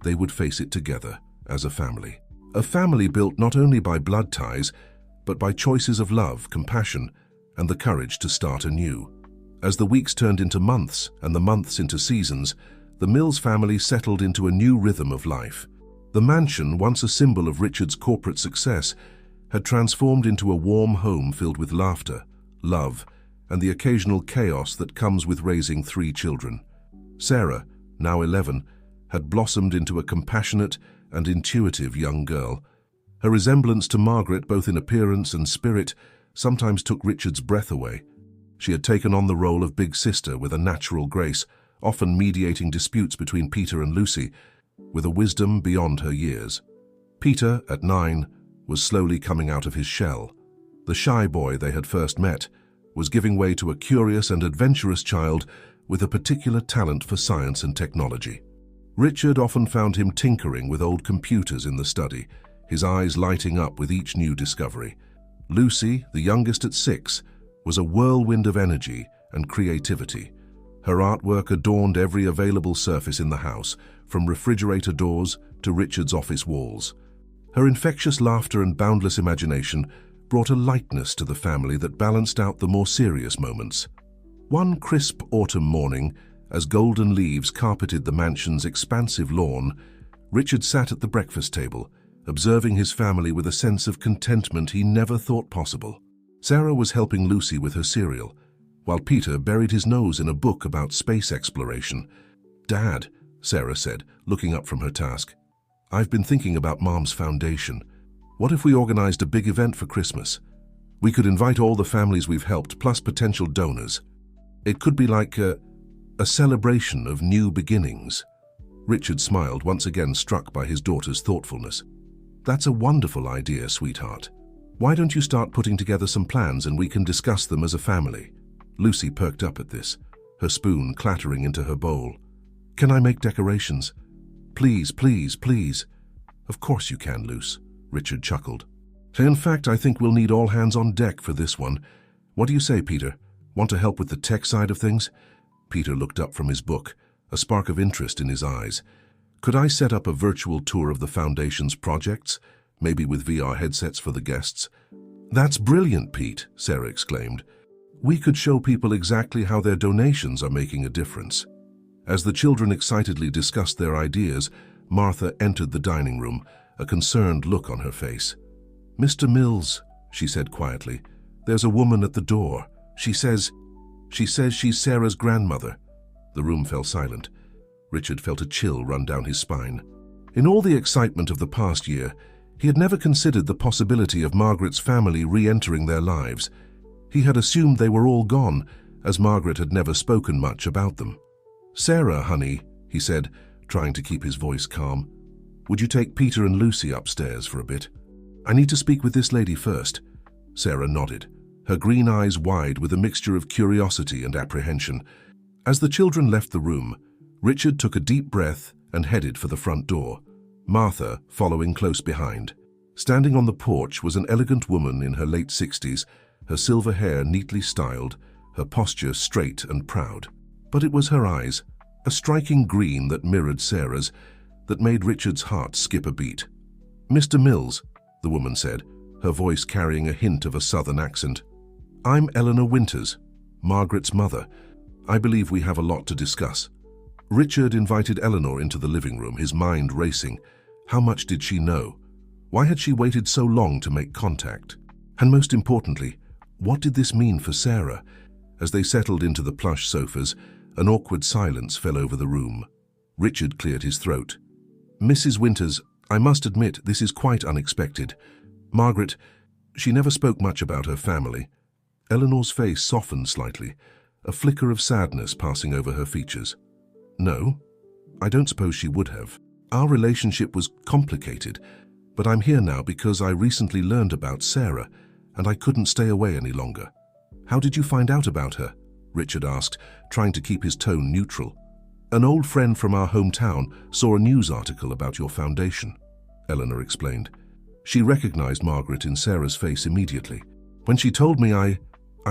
they would face it together as a family. A family built not only by blood ties, but by choices of love, compassion, and the courage to start anew. As the weeks turned into months and the months into seasons, the Mills family settled into a new rhythm of life. The mansion, once a symbol of Richard's corporate success, had transformed into a warm home filled with laughter, love, and the occasional chaos that comes with raising 3 children. Sarah, now 11, had blossomed into a compassionate and intuitive young girl. Her resemblance to Margaret, both in appearance and spirit, sometimes took Richard's breath away. She had taken on the role of big sister with a natural grace, often mediating disputes between Peter and Lucy, with a wisdom beyond her years. Peter, at 9, was slowly coming out of his shell. The shy boy they had first met was giving way to a curious and adventurous child with a particular talent for science and technology. Richard often found him tinkering with old computers in the study, his eyes lighting up with each new discovery. Lucy, the youngest at 6, was a whirlwind of energy and creativity. Her artwork adorned every available surface in the house, from refrigerator doors to Richard's office walls. Her infectious laughter and boundless imagination brought a lightness to the family that balanced out the more serious moments. One crisp autumn morning, as golden leaves carpeted the mansion's expansive lawn, Richard sat at the breakfast table, observing his family with a sense of contentment he never thought possible. Sarah was helping Lucy with her cereal, while Peter buried his nose in a book about space exploration. "Dad," Sarah said, looking up from her task, "I've been thinking about Mom's foundation. What if we organized a big event for Christmas? We could invite all the families we've helped, plus potential donors. It could be like a celebration of new beginnings." Richard smiled, once again struck by his daughter's thoughtfulness. "That's a wonderful idea, sweetheart. Why don't you start putting together some plans and we can discuss them as a family?" Lucy perked up at this, her spoon clattering into her bowl. "Can I make decorations? Please, please, please." "Of course you can, Luce," Richard chuckled. "In fact, I think we'll need all hands on deck for this one. What do you say, Peter? Want to help with the tech side of things?" Peter looked up from his book, a spark of interest in his eyes. "Could I set up a virtual tour of the Foundation's projects, maybe with VR headsets for the guests?" "That's brilliant, Pete," Sarah exclaimed. "We could show people exactly how their donations are making a difference." As the children excitedly discussed their ideas, Martha entered the dining room, a concerned look on her face. "Mr. Mills," she said quietly, "there's a woman at the door. She says she's Sarah's grandmother." The room fell silent. Richard felt a chill run down his spine. In all the excitement of the past year, he had never considered the possibility of Margaret's family re-entering their lives. He had assumed they were all gone, as Margaret had never spoken much about them. "Sarah, honey," he said, trying to keep his voice calm, "would you take Peter and Lucy upstairs for a bit? I need to speak with this lady first." Sarah nodded, her green eyes wide with a mixture of curiosity and apprehension. As the children left the room, Richard took a deep breath and headed for the front door, Martha following close behind. Standing on the porch was an elegant woman in her late 60s, her silver hair neatly styled, her posture straight and proud. But it was her eyes, a striking green that mirrored Sarah's, that made Richard's heart skip a beat. "Mr. Mills," the woman said, her voice carrying a hint of a southern accent. "I'm Eleanor Winters, Margaret's mother. I believe we have a lot to discuss." Richard invited Eleanor into the living room, his mind racing. How much did she know? Why had she waited so long to make contact? And most importantly, what did this mean for Sarah? As they settled into the plush sofas, an awkward silence fell over the room. Richard cleared his throat. "Mrs. Winters, I must admit this is quite unexpected. Margaret, she never spoke much about her family." Eleanor's face softened slightly, a flicker of sadness passing over her features. "No, I don't suppose she would have. Our relationship was complicated, but I'm here now because I recently learned about Sarah, and I couldn't stay away any longer." "How did you find out about her?" Richard asked, trying to keep his tone neutral. "An old friend from our hometown saw a news article about your foundation," Eleanor explained. She recognized Margaret in Sarah's face immediately. "When she told me, I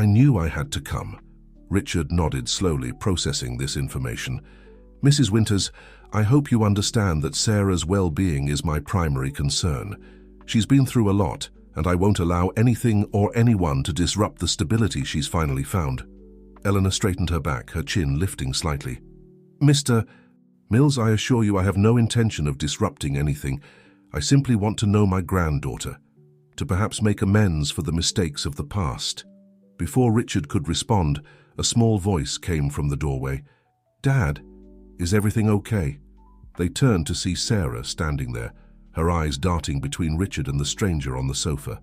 knew I had to come." Richard nodded slowly, processing this information. "Mrs. Winters, I hope you understand that Sarah's well-being is my primary concern. She's been through a lot, and I won't allow anything or anyone to disrupt the stability she's finally found." Eleanor straightened her back, her chin lifting slightly. "Mr. Mills, I assure you I have no intention of disrupting anything. I simply want to know my granddaughter, to perhaps make amends for the mistakes of the past." Before Richard could respond, a small voice came from the doorway. "Dad, is everything okay?" They turned to see Sarah standing there, her eyes darting between Richard and the stranger on the sofa.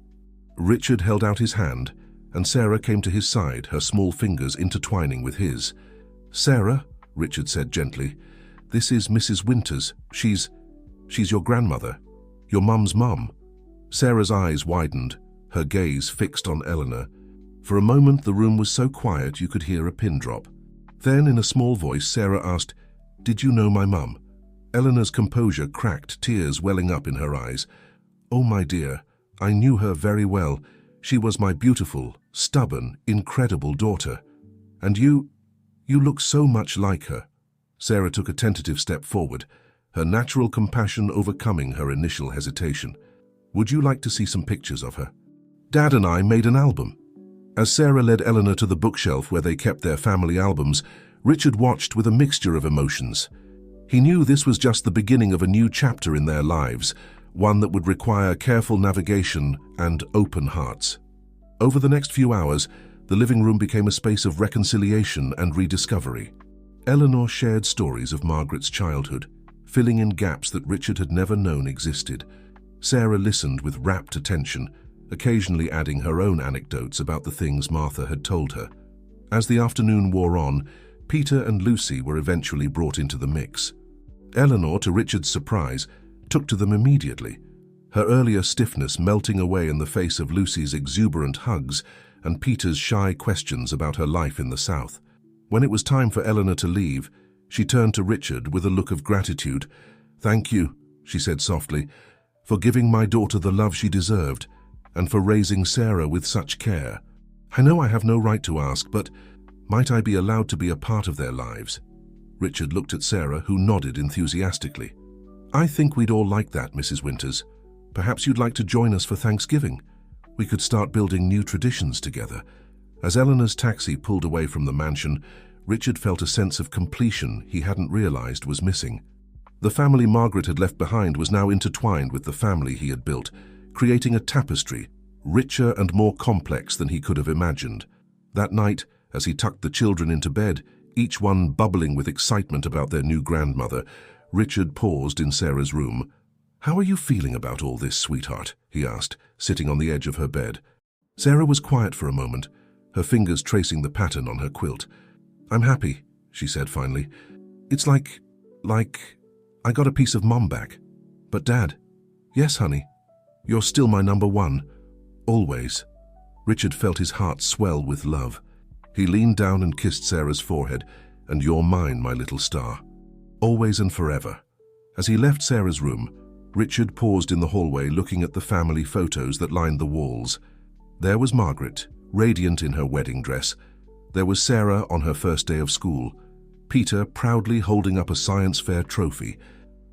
Richard held out his hand, and Sarah came to his side, her small fingers intertwining with his. "Sarah," Richard said gently, "this is Mrs. Winters. She's your grandmother, your mum's mum." Sarah's eyes widened, her gaze fixed on Eleanor. For a moment the room was so quiet you could hear a pin drop. Then, in a small voice, Sarah asked, "Did you know my mum?" Eleanor's composure cracked, tears welling up in her eyes. "Oh, my dear, I knew her very well. She was my beautiful, stubborn, incredible daughter. And you look so much like her." Sarah took a tentative step forward, her natural compassion overcoming her initial hesitation. "Would you like to see some pictures of her? Dad and I made an album." As Sarah led Eleanor to the bookshelf where they kept their family albums, Richard watched with a mixture of emotions. He knew this was just the beginning of a new chapter in their lives, one that would require careful navigation and open hearts. Over the next few hours, the living room became a space of reconciliation and rediscovery. Eleanor shared stories of Margaret's childhood, filling in gaps that Richard had never known existed. Sarah listened with rapt attention, occasionally adding her own anecdotes about the things Martha had told her. As the afternoon wore on, Peter and Lucy were eventually brought into the mix. Eleanor, to Richard's surprise, took to them immediately, her earlier stiffness melting away in the face of Lucy's exuberant hugs and Peter's shy questions about her life in the South. When it was time for Eleanor to leave, she turned to Richard with a look of gratitude. "Thank you," she said softly, "for giving my daughter the love she deserved, and for raising Sarah with such care. I know I have no right to ask, but might I be allowed to be a part of their lives?" Richard looked at Sarah, who nodded enthusiastically. "I think we'd all like that, Mrs. Winters. Perhaps you'd like to join us for Thanksgiving. We could start building new traditions together." As Eleanor's taxi pulled away from the mansion, Richard felt a sense of completion he hadn't realized was missing. The family Margaret had left behind was now intertwined with the family he had built, creating a tapestry, richer and more complex than he could have imagined. That night, as he tucked the children into bed, each one bubbling with excitement about their new grandmother, Richard paused in Sarah's room. "How are you feeling about all this, sweetheart?" he asked, sitting on the edge of her bed. Sarah was quiet for a moment, her fingers tracing the pattern on her quilt. "I'm happy," she said finally. "It's like I got a piece of Mum back. But Dad, yes, honey, you're still my number one, always." Richard felt his heart swell with love. He leaned down and kissed Sarah's forehead. "And you're mine, my little star. Always and forever." As he left Sarah's room, Richard paused in the hallway looking at the family photos that lined the walls. There was Margaret, radiant in her wedding dress. There was Sarah on her first day of school. Peter proudly holding up a science fair trophy.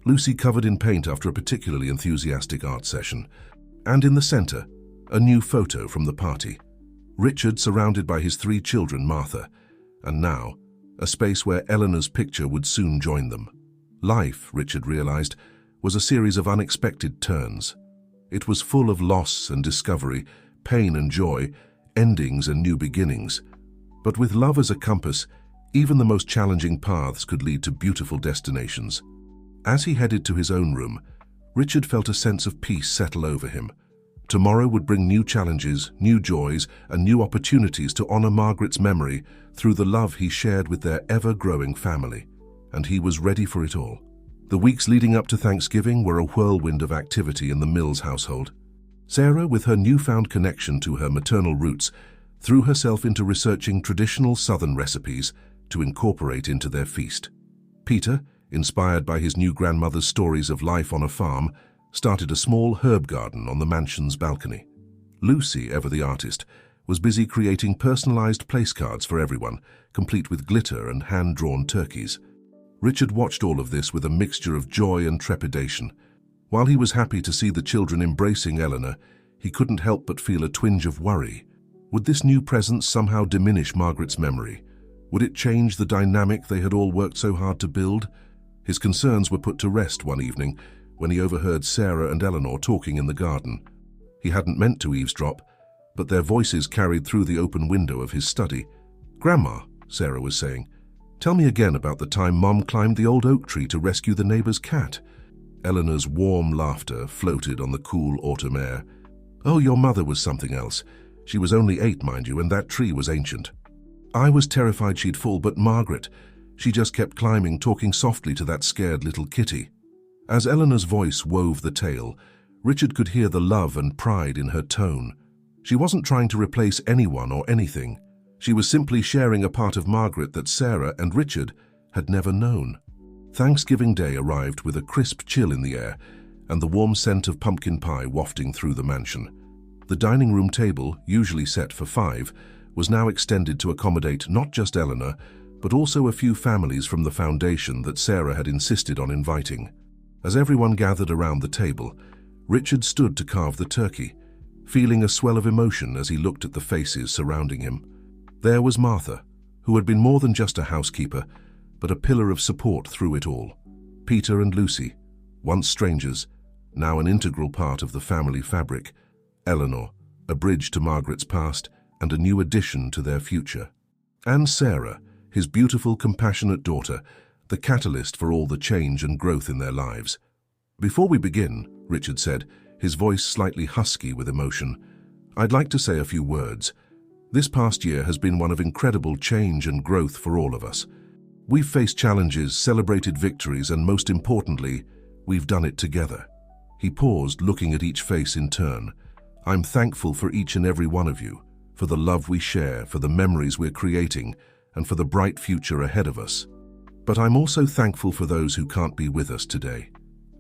Lucy covered in paint after a particularly enthusiastic art session. And in the center, a new photo from the party. Richard surrounded by his 3 children, Martha. And now, a space where Eleanor's picture would soon join them. Life, Richard realized, was a series of unexpected turns. It was full of loss and discovery, pain and joy, endings and new beginnings. But with love as a compass, even the most challenging paths could lead to beautiful destinations. As he headed to his own room, Richard felt a sense of peace settle over him. Tomorrow would bring new challenges, new joys, and new opportunities to honor Margaret's memory through the love he shared with their ever-growing family. And he was ready for it all. The weeks leading up to Thanksgiving were a whirlwind of activity in the Mills household. Sarah, with her newfound connection to her maternal roots, threw herself into researching traditional Southern recipes to incorporate into their feast. Peter, inspired by his new grandmother's stories of life on a farm, started a small herb garden on the mansion's balcony. Lucy, ever the artist, was busy creating personalized place cards for everyone, complete with glitter and hand-drawn turkeys. Richard watched all of this with a mixture of joy and trepidation. While he was happy to see the children embracing Eleanor, he couldn't help but feel a twinge of worry. Would this new presence somehow diminish Margaret's memory? Would it change the dynamic they had all worked so hard to build? His concerns were put to rest one evening when he overheard Sarah and Eleanor talking in the garden. He hadn't meant to eavesdrop, but their voices carried through the open window of his study. "Grandma," Sarah was saying, "tell me again about the time Mom climbed the old oak tree to rescue the neighbor's cat." Eleanor's warm laughter floated on the cool autumn air. "Oh, your mother was something else. She was only 8, mind you, and that tree was ancient. I was terrified she'd fall, but Margaret, she just kept climbing, talking softly to that scared little kitty." As Eleanor's voice wove the tale, Richard could hear the love and pride in her tone. She wasn't trying to replace anyone or anything. She was simply sharing a part of Margaret that Sarah and Richard had never known. Thanksgiving Day arrived with a crisp chill in the air and the warm scent of pumpkin pie wafting through the mansion. The dining room table, usually set for 5, was now extended to accommodate not just Eleanor, but also a few families from the foundation that Sarah had insisted on inviting. As everyone gathered around the table, Richard stood to carve the turkey, feeling a swell of emotion as he looked at the faces surrounding him. There was Martha, who had been more than just a housekeeper, but a pillar of support through it all. Peter and Lucy, once strangers, now an integral part of the family fabric. Eleanor, a bridge to Margaret's past and a new addition to their future. And Sarah, his beautiful, compassionate daughter, the catalyst for all the change and growth in their lives. "Before we begin," Richard said, his voice slightly husky with emotion, "I'd like to say a few words. This past year has been one of incredible change and growth for all of us. We've faced challenges, celebrated victories, and most importantly, we've done it together." He paused, looking at each face in turn. "I'm thankful for each and every one of you, for the love we share, for the memories we're creating, and for the bright future ahead of us. But I'm also thankful for those who can't be with us today."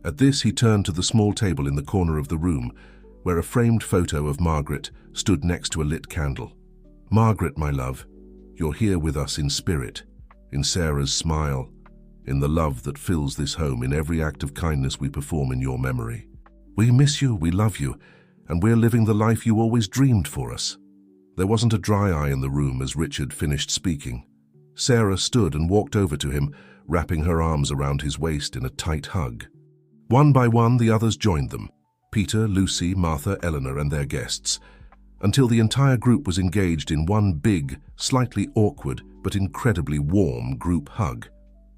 At this, he turned to the small table in the corner of the room, where a framed photo of Margaret stood next to a lit candle. "Margaret, my love, you're here with us in spirit, in Sarah's smile, in the love that fills this home, in every act of kindness we perform in your memory. We miss you, we love you, and we're living the life you always dreamed for us." There wasn't a dry eye in the room as Richard finished speaking. Sarah stood and walked over to him, wrapping her arms around his waist in a tight hug. One by one, the others joined them: Peter, Lucy, Martha, Eleanor, and their guests, until the entire group was engaged in one big, slightly awkward, but incredibly warm group hug.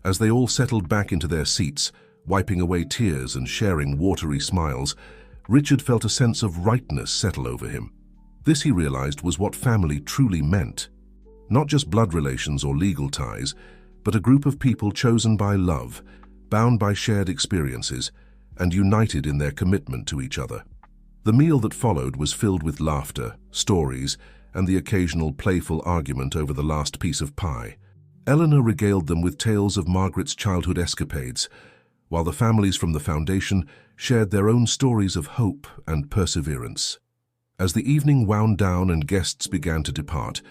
As they all settled back into their seats, wiping away tears and sharing watery smiles, Richard felt a sense of rightness settle over him. This, he realized, was what family truly meant. Not just blood relations or legal ties, but a group of people chosen by love, bound by shared experiences, and united in their commitment to each other. The meal that followed was filled with laughter, stories, and the occasional playful argument over the last piece of pie. Eleanor regaled them with tales of Margaret's childhood escapades, while the families from the foundation shared their own stories of hope and perseverance. As the evening wound down and guests began to depart,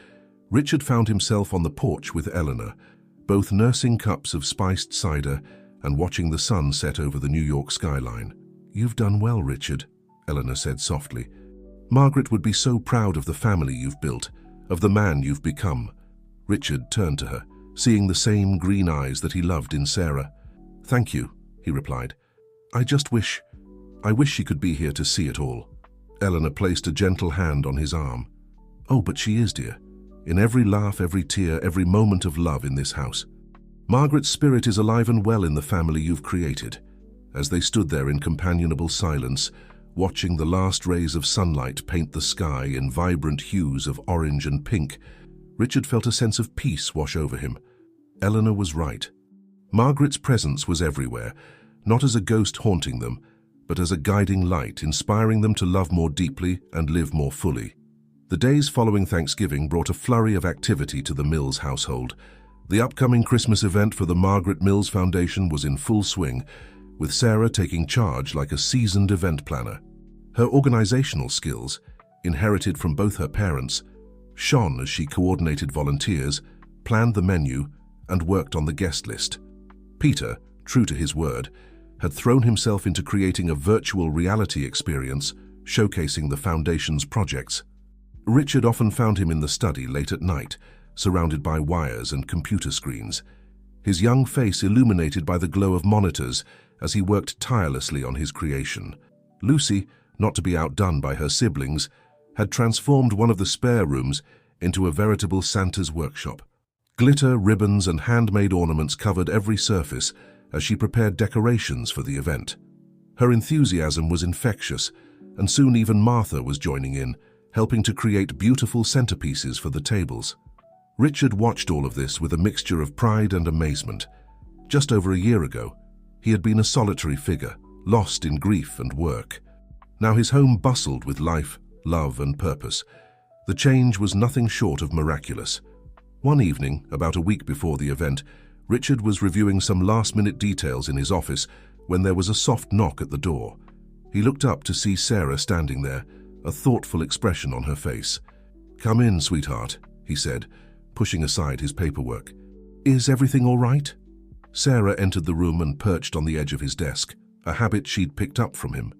Richard found himself on the porch with Eleanor, both nursing cups of spiced cider and watching the sun set over the New York skyline. "You've done well, Richard," Eleanor said softly. "Margaret would be so proud of the family you've built, of the man you've become." Richard turned to her, seeing the same green eyes that he loved in Sarah. "Thank you," he replied. I wish she could be here to see it all." Eleanor placed a gentle hand on his arm. "Oh, but she is, dear. In every laugh, every tear, every moment of love in this house. Margaret's spirit is alive and well in the family you've created." As they stood there in companionable silence, watching the last rays of sunlight paint the sky in vibrant hues of orange and pink, Richard felt a sense of peace wash over him. Eleanor was right. Margaret's presence was everywhere, not as a ghost haunting them, but as a guiding light, inspiring them to love more deeply and live more fully. The days following Thanksgiving brought a flurry of activity to the Mills household. The upcoming Christmas event for the Margaret Mills Foundation was in full swing, with Sarah taking charge like a seasoned event planner. Her organizational skills, inherited from both her parents, shone as she coordinated volunteers, planned the menu, and worked on the guest list. Peter, true to his word, had thrown himself into creating a virtual reality experience, showcasing the foundation's projects. Richard often found him in the study late at night, surrounded by wires and computer screens, his young face illuminated by the glow of monitors as he worked tirelessly on his creation. Lucy, not to be outdone by her siblings, had transformed one of the spare rooms into a veritable Santa's workshop. Glitter, ribbons, and handmade ornaments covered every surface as she prepared decorations for the event. Her enthusiasm was infectious, and soon even Martha was joining in, helping to create beautiful centerpieces for the tables. Richard watched all of this with a mixture of pride and amazement. Just over a year ago, he had been a solitary figure, lost in grief and work. Now his home bustled with life, love, and purpose. The change was nothing short of miraculous. One evening, about a week before the event, Richard was reviewing some last-minute details in his office when there was a soft knock at the door. He looked up to see Sarah standing there, a thoughtful expression on her face. "Come in, sweetheart," he said, pushing aside his paperwork. "Is everything all right?" Sarah entered the room and perched on the edge of his desk, a habit she'd picked up from him.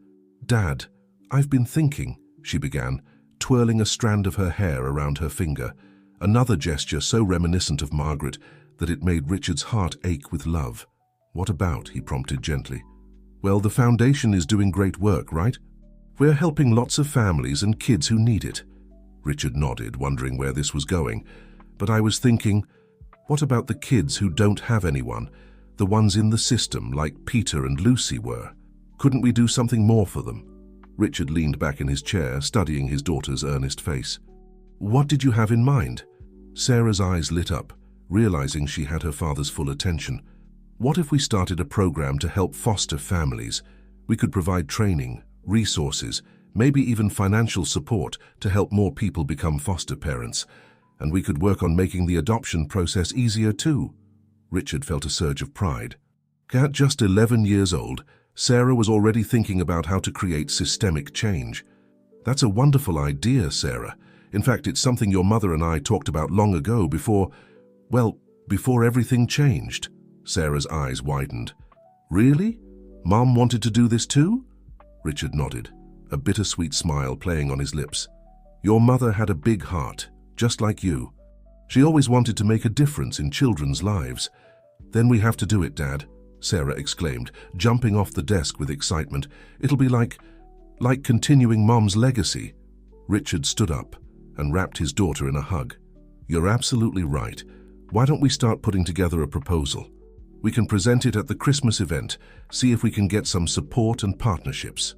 "Dad, I've been thinking," she began, twirling a strand of her hair around her finger, another gesture so reminiscent of Margaret that it made Richard's heart ache with love. "What about?" he prompted gently. "Well, the foundation is doing great work, right? We're helping lots of families and kids who need it." Richard nodded, wondering where this was going. "But I was thinking, what about the kids who don't have anyone, the ones in the system like Peter and Lucy were? Couldn't we do something more for them?" Richard leaned back in his chair, studying his daughter's earnest face. "What did you have in mind?" Sarah's eyes lit up, realizing she had her father's full attention. "What if we started a program to help foster families? We could provide training, resources, maybe even financial support to help more people become foster parents. And we could work on making the adoption process easier too." Richard felt a surge of pride. At just 11 years old, Sarah was already thinking about how to create systemic change. "That's a wonderful idea, Sarah. In fact, it's something your mother and I talked about long ago before everything changed." Sarah's eyes widened. "Really? Mom wanted to do this too?" Richard nodded, a bittersweet smile playing on his lips. "Your mother had a big heart, just like you. She always wanted to make a difference in children's lives." "Then we have to do it, Dad," Sarah exclaimed, jumping off the desk with excitement. "It'll be like continuing Mom's legacy." Richard stood up and wrapped his daughter in a hug. "You're absolutely right. Why don't we start putting together a proposal? We can present it at the Christmas event, see if we can get some support and partnerships."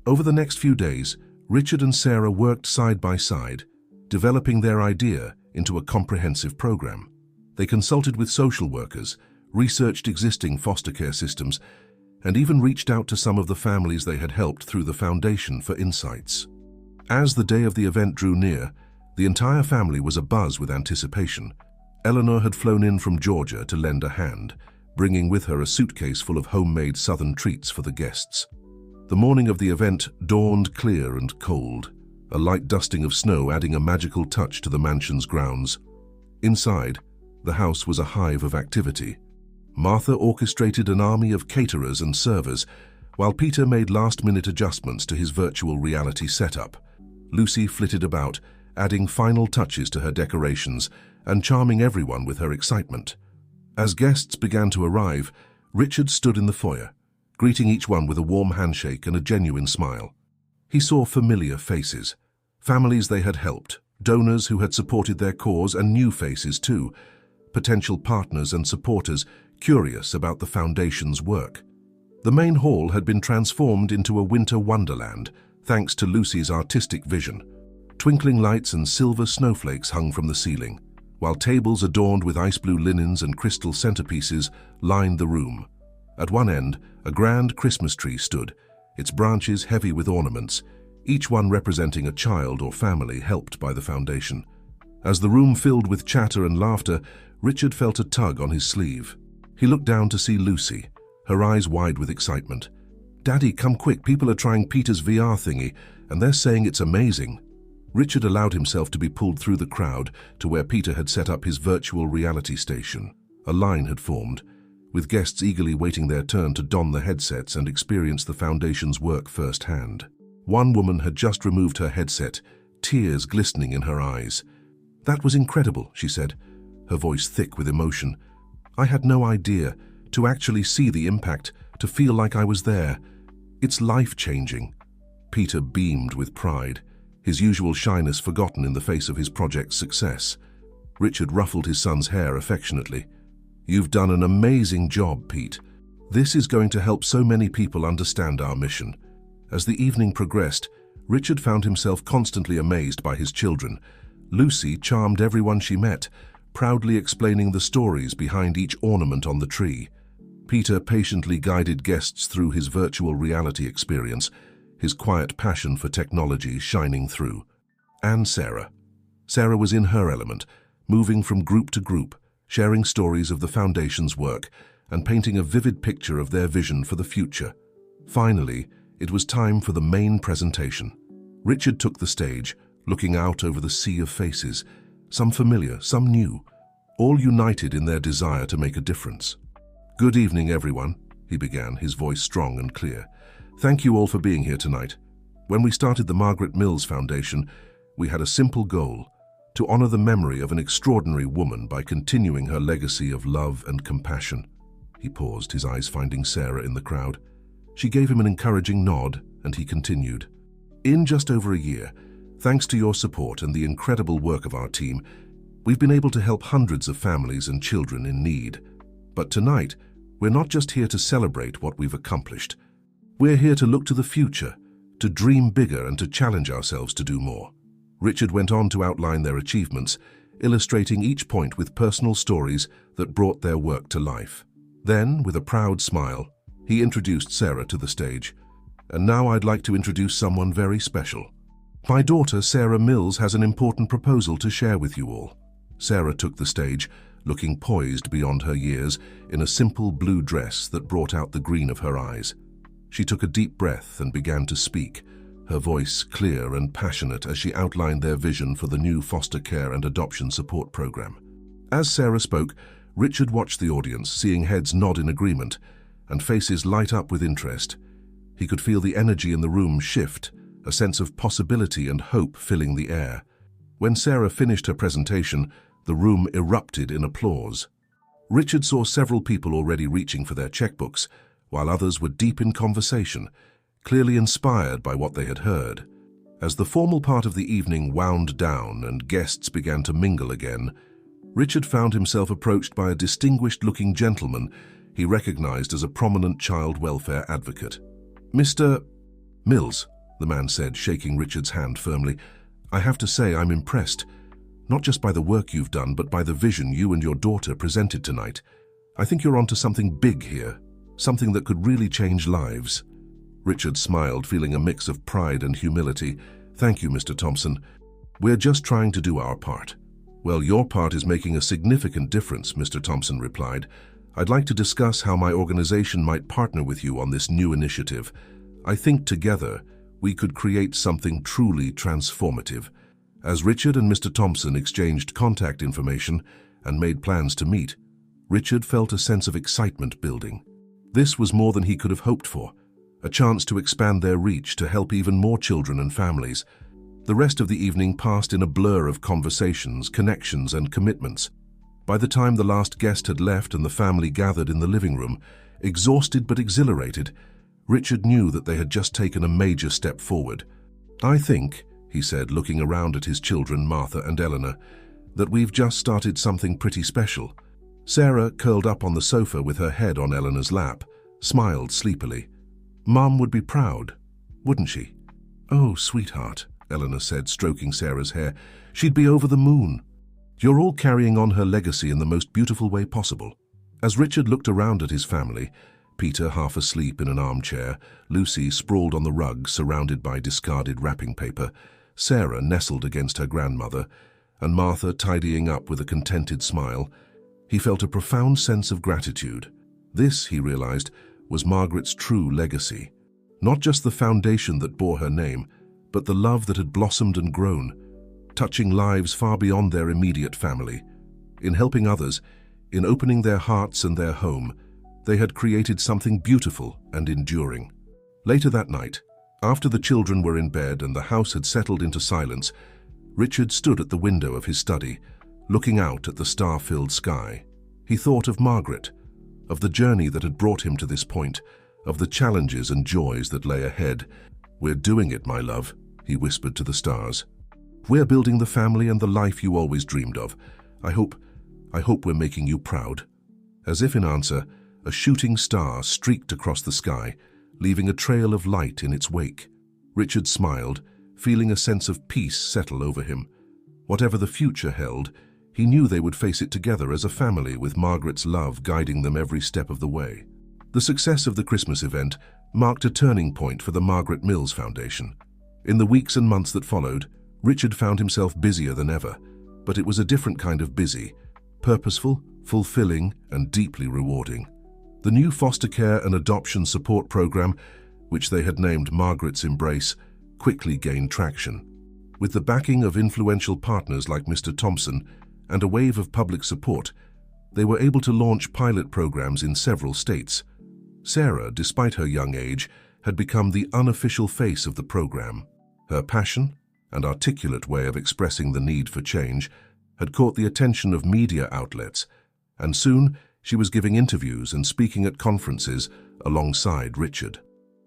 Over the next few days, Richard and Sarah worked side by side, developing their idea into a comprehensive program. They consulted with social workers, researched existing foster care systems, and even reached out to some of the families they had helped through the foundation for insights. As the day of the event drew near, the entire family was abuzz with anticipation. Eleanor had flown in from Georgia to lend a hand, bringing with her a suitcase full of homemade southern treats for the guests. The morning of the event dawned clear and cold, a light dusting of snow adding a magical touch to the mansion's grounds. Inside, the house was a hive of activity. Martha orchestrated an army of caterers and servers, while Peter made last-minute adjustments to his virtual reality setup. Lucy flitted about, adding final touches to her decorations and charming everyone with her excitement. As guests began to arrive, Richard stood in the foyer, greeting each one with a warm handshake and a genuine smile. He saw familiar faces, families they had helped, donors who had supported their cause, and new faces too, potential partners and supporters curious about the foundation's work. The main hall had been transformed into a winter wonderland, thanks to Lucy's artistic vision. Twinkling lights and silver snowflakes hung from the ceiling, while tables adorned with ice blue linens and crystal centerpieces lined the room. At one end, a grand Christmas tree stood, its branches heavy with ornaments, each one representing a child or family helped by the foundation. As the room filled with chatter and laughter, Richard felt a tug on his sleeve. He looked down to see Lucy, her eyes wide with excitement. "Daddy, come quick, people are trying Peter's VR thingy, and they're saying it's amazing." Richard allowed himself to be pulled through the crowd to where Peter had set up his virtual reality station. A line had formed, with guests eagerly waiting their turn to don the headsets and experience the foundation's work firsthand. One woman had just removed her headset, tears glistening in her eyes. "That was incredible," she said, her voice thick with emotion. "I had no idea. To actually see the impact, to feel like I was there. It's life-changing." Peter beamed with pride, his usual shyness forgotten in the face of his project's success. Richard ruffled his son's hair affectionately. "You've done an amazing job, Pete. This is going to help so many people understand our mission." As the evening progressed, Richard found himself constantly amazed by his children. Lucy charmed everyone she met, proudly explaining the stories behind each ornament on the tree. Peter patiently guided guests through his virtual reality experience, his quiet passion for technology shining through. And Sarah. Sarah was in her element, moving from group to group, sharing stories of the Foundation's work and painting a vivid picture of their vision for the future. Finally, it was time for the main presentation. Richard took the stage, looking out over the sea of faces, some familiar, some new, all united in their desire to make a difference. "Good evening, everyone," he began, his voice strong and clear. "Thank you all for being here tonight. When we started the Margaret Mills Foundation, we had a simple goal: to honor the memory of an extraordinary woman by continuing her legacy of love and compassion." He paused, his eyes finding Sarah in the crowd. She gave him an encouraging nod, and he continued. "In just over a year, thanks to your support and the incredible work of our team, we've been able to help hundreds of families and children in need. But tonight, we're not just here to celebrate what we've accomplished. We're here to look to the future, to dream bigger and to challenge ourselves to do more." Richard went on to outline their achievements, illustrating each point with personal stories that brought their work to life. Then, with a proud smile, he introduced Sarah to the stage. "And now I'd like to introduce someone very special. My daughter, Sarah Mills, has an important proposal to share with you all." Sarah took the stage, looking poised beyond her years, in a simple blue dress that brought out the green of her eyes. She took a deep breath and began to speak, her voice clear and passionate as she outlined their vision for the new foster care and adoption support program. As Sarah spoke, Richard watched the audience, seeing heads nod in agreement and faces light up with interest. He could feel the energy in the room shift, a sense of possibility and hope filling the air. When Sarah finished her presentation, the room erupted in applause. Richard saw several people already reaching for their checkbooks, while others were deep in conversation, clearly inspired by what they had heard. As the formal part of the evening wound down and guests began to mingle again, Richard found himself approached by a distinguished-looking gentleman he recognized as a prominent child welfare advocate. "Mr. Mills," the man said, shaking Richard's hand firmly, "I have to say I'm impressed, not just by the work you've done, but by the vision you and your daughter presented tonight. I think you're onto something big here, something that could really change lives." Richard smiled, feeling a mix of pride and humility. "Thank you, Mr. Thompson. We're just trying to do our part." "Well, your part is making a significant difference," Mr. Thompson replied. "I'd like to discuss how my organization might partner with you on this new initiative. I think together we could create something truly transformative." As Richard and Mr. Thompson exchanged contact information and made plans to meet, Richard felt a sense of excitement building. This was more than he could have hoped for, a chance to expand their reach to help even more children and families. The rest of the evening passed in a blur of conversations, connections, and commitments. By the time the last guest had left and the family gathered in the living room, exhausted but exhilarated, Richard knew that they had just taken a major step forward. "I think," he said, looking around at his children, Martha and Eleanor, "that we've just started something pretty special." Sarah, curled up on the sofa with her head on Eleanor's lap, smiled sleepily. "Mom would be proud, wouldn't she?" "Oh, sweetheart," Eleanor said, stroking Sarah's hair. "She'd be over the moon. You're all carrying on her legacy in the most beautiful way possible." As Richard looked around at his family, Peter half asleep in an armchair, Lucy sprawled on the rug surrounded by discarded wrapping paper, Sarah nestled against her grandmother, and Martha tidying up with a contented smile, he felt a profound sense of gratitude. This, he realized, was Margaret's true legacy. Not just the foundation that bore her name, but the love that had blossomed and grown, touching lives far beyond their immediate family. In helping others, in opening their hearts and their home, they had created something beautiful and enduring. Later that night, After the children were in bed and the house had settled into silence, Richard stood at the window of his study, looking out at the star-filled sky. He thought of Margaret, of the journey that had brought him to this point, of the challenges and joys that lay ahead. "We're doing it, my love," he whispered to the stars. "We're building the family and the life you always dreamed of. I hope we're making you proud." As if in answer, a shooting star streaked across the sky, leaving a trail of light in its wake. Richard smiled, feeling a sense of peace settle over him. Whatever the future held, he knew they would face it together as a family, with Margaret's love guiding them every step of the way. The success of the Christmas event marked a turning point for the Margaret Mills Foundation. In the weeks and months that followed, Richard found himself busier than ever, but it was a different kind of busy, purposeful, fulfilling, and deeply rewarding. The new foster care and adoption support program, which they had named Margaret's Embrace, quickly gained traction. With the backing of influential partners like Mr. Thompson and a wave of public support, they were able to launch pilot programs in several states. Sarah, despite her young age, had become the unofficial face of the program. Her passion and articulate way of expressing the need for change had caught the attention of media outlets, and soon she was giving interviews and speaking at conferences alongside Richard.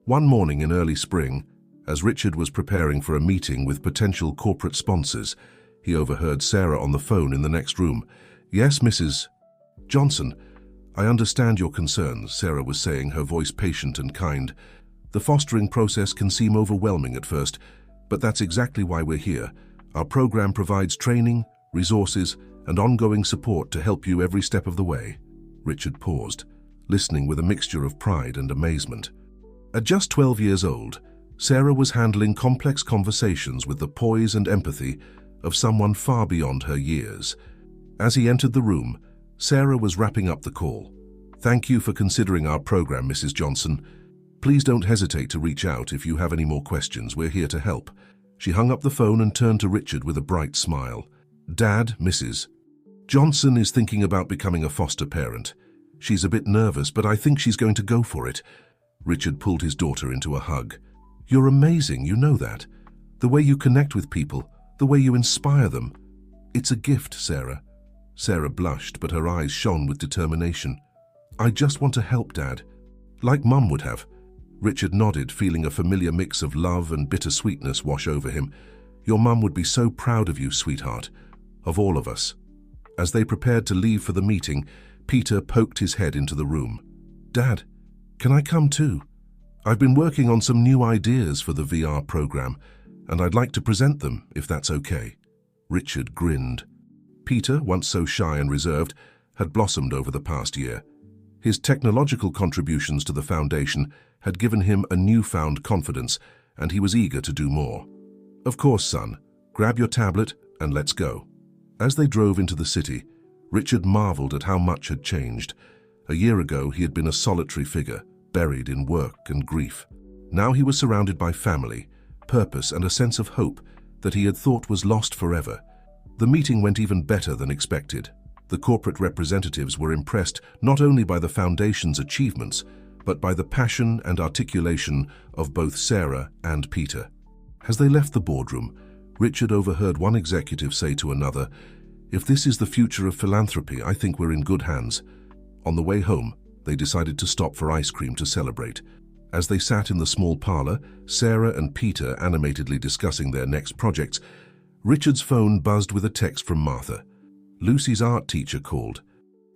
One morning in early spring, as Richard was preparing for a meeting with potential corporate sponsors, he overheard Sarah on the phone in the next room. "Yes, Mrs. Johnson, I understand your concerns," Sarah was saying, her voice patient and kind. "The fostering process can seem overwhelming at first, but that's exactly why we're here. Our program provides training, resources, and ongoing support to help you every step of the way." Richard paused, listening with a mixture of pride and amazement. At just 12 years old, Sarah was handling complex conversations with the poise and empathy of someone far beyond her years. As he entered the room, Sarah was wrapping up the call. "Thank you for considering our program, Mrs. Johnson. Please don't hesitate to reach out if you have any more questions. We're here to help." She hung up the phone and turned to Richard with a bright smile. "Dad, Mrs. Johnson is thinking about becoming a foster parent. She's a bit nervous, but I think she's going to go for it." Richard pulled his daughter into a hug. "You're amazing, you know that. The way you connect with people, the way you inspire them. It's a gift, Sarah." Sarah blushed, but her eyes shone with determination. "I just want to help, Dad, like Mum would have." Richard nodded, feeling a familiar mix of love and bittersweetness wash over him. "Your mum would be so proud of you, sweetheart, of all of us." As they prepared to leave for the meeting, Peter poked his head into the room. "Dad, can I come too? I've been working on some new ideas for the VR program, and I'd like to present them, if that's okay." Richard grinned. Peter, once so shy and reserved, had blossomed over the past year. His technological contributions to the foundation had given him a newfound confidence, and he was eager to do more. "Of course, son. Grab your tablet and let's go." As they drove into the city, Richard marveled at how much had changed. A year ago, he had been a solitary figure, buried in work and grief. Now he was surrounded by family, purpose, and a sense of hope that he had thought was lost forever. The meeting went even better than expected. The corporate representatives were impressed not only by the foundation's achievements, but by the passion and articulation of both Sarah and Peter. As they left the boardroom, Richard overheard one executive say to another, "If this is the future of philanthropy, I think we're in good hands." On the way home, they decided to stop for ice cream to celebrate. As they sat in the small parlor, Sarah and Peter animatedly discussing their next projects, Richard's phone buzzed with a text from Martha. "Lucy's art teacher called.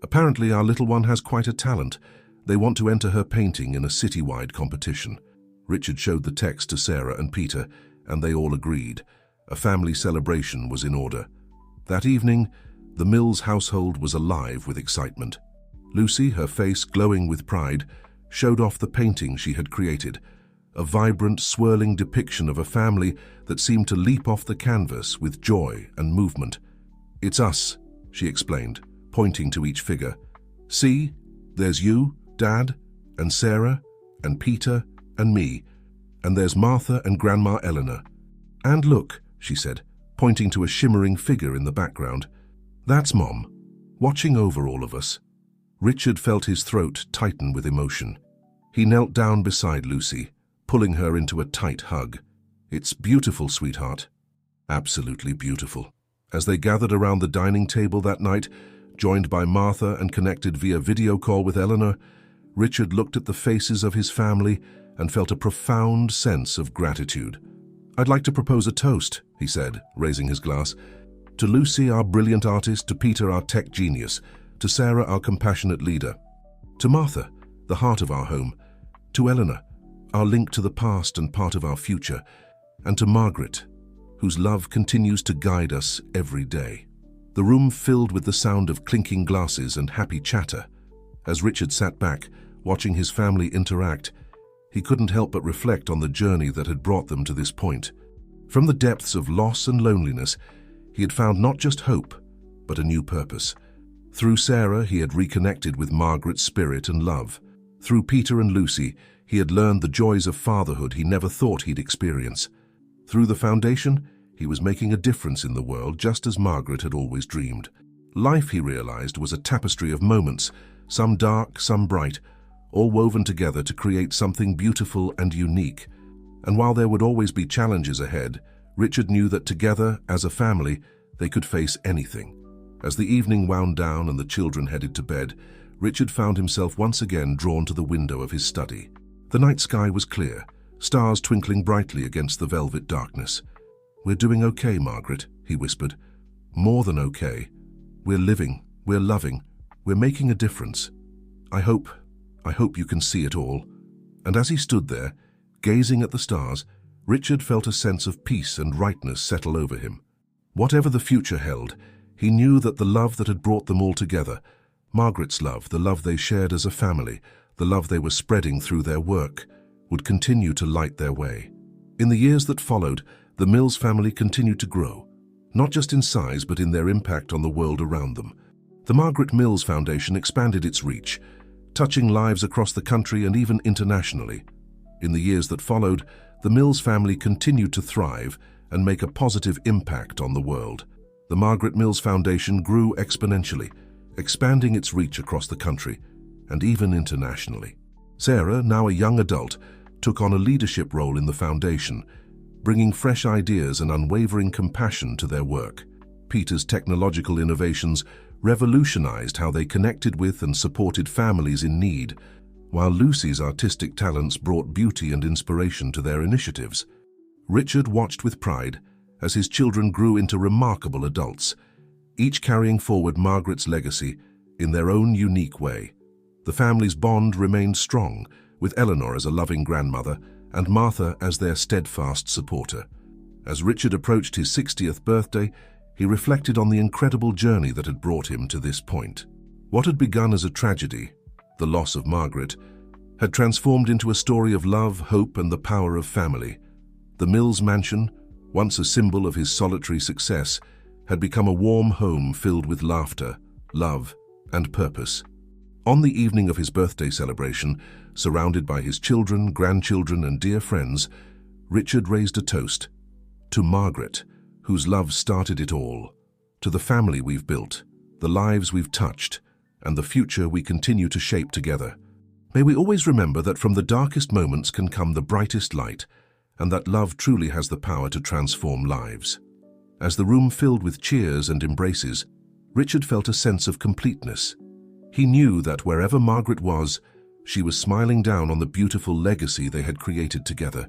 Apparently our little one has quite a talent. They want to enter her painting in a citywide competition." Richard showed the text to Sarah and Peter, and they all agreed. A family celebration was in order. That evening, the Mills household was alive with excitement. Lucy, her face glowing with pride, showed off the painting she had created, a vibrant, swirling depiction of a family that seemed to leap off the canvas with joy and movement. "It's us," she explained, pointing to each figure. "See, there's you, Dad, and Sarah, and Peter, and me, and there's Martha and Grandma Eleanor. And look," she said, pointing to a shimmering figure in the background. "That's Mom, watching over all of us." Richard felt his throat tighten with emotion. He knelt down beside Lucy, pulling her into a tight hug. "It's beautiful, sweetheart." Absolutely beautiful. As they gathered around the dining table that night, joined by Martha and connected via video call with Eleanor, Richard looked at the faces of his family and felt a profound sense of gratitude. "I'd like to propose a toast," he said, raising his glass. "To Lucy, our brilliant artist, to Peter, our tech genius, to Sarah, our compassionate leader, to Martha, the heart of our home, to Eleanor, our link to the past and part of our future, and to Margaret, whose love continues to guide us every day." The room filled with the sound of clinking glasses and happy chatter. As Richard sat back, watching his family interact, he couldn't help but reflect on the journey that had brought them to this point. From the depths of loss and loneliness, he had found not just hope, but a new purpose. Through Sarah, he had reconnected with Margaret's spirit and love. Through Peter and Lucy, he had learned the joys of fatherhood he never thought he'd experience. Through the foundation, he was making a difference in the world just as Margaret had always dreamed. Life, he realized, was a tapestry of moments, some dark, some bright, all woven together to create something beautiful and unique. And while there would always be challenges ahead, Richard knew that together, as a family, they could face anything. As the evening wound down and the children headed to bed, Richard found himself once again drawn to the window of his study. The night sky was clear, stars twinkling brightly against the velvet darkness. "We're doing okay, Margaret," he whispered. "More than okay. We're living, we're loving, we're making a difference. I hope you can see it all." And as he stood there, gazing at the stars, Richard felt a sense of peace and rightness settle over him. Whatever the future held, he knew that the love that had brought them all together, Margaret's love, the love they shared as a family, the love they were spreading through their work, would continue to light their way. In the years that followed, the Mills family continued to grow, not just in size but in their impact on the world around them. The Margaret Mills Foundation expanded its reach, touching lives across the country and even internationally. In the years that followed, the Mills family continued to thrive and make a positive impact on the world. The Margaret Mills Foundation grew exponentially, expanding its reach across the country and even internationally. Sarah, now a young adult, took on a leadership role in the foundation, bringing fresh ideas and unwavering compassion to their work. Peter's technological innovations revolutionized how they connected with and supported families in need, while Lucy's artistic talents brought beauty and inspiration to their initiatives. Richard watched with pride as his children grew into remarkable adults, each carrying forward Margaret's legacy in their own unique way. The family's bond remained strong, with Eleanor as a loving grandmother and Martha as their steadfast supporter. As Richard approached his 60th birthday, he reflected on the incredible journey that had brought him to this point. What had begun as a tragedy, the loss of Margaret, had transformed into a story of love, hope, and the power of family. The Mills mansion, once a symbol of his solitary success, had become a warm home filled with laughter, love, and purpose. On the evening of his birthday celebration, surrounded by his children, grandchildren, and dear friends, Richard raised a toast. To Margaret, whose love started it all. To the family we've built, the lives we've touched, and the future we continue to shape together. May we always remember that from the darkest moments can come the brightest light, and that love truly has the power to transform lives. As the room filled with cheers and embraces, Richard felt a sense of completeness. He knew that wherever Margaret was, she was smiling down on the beautiful legacy they had created together.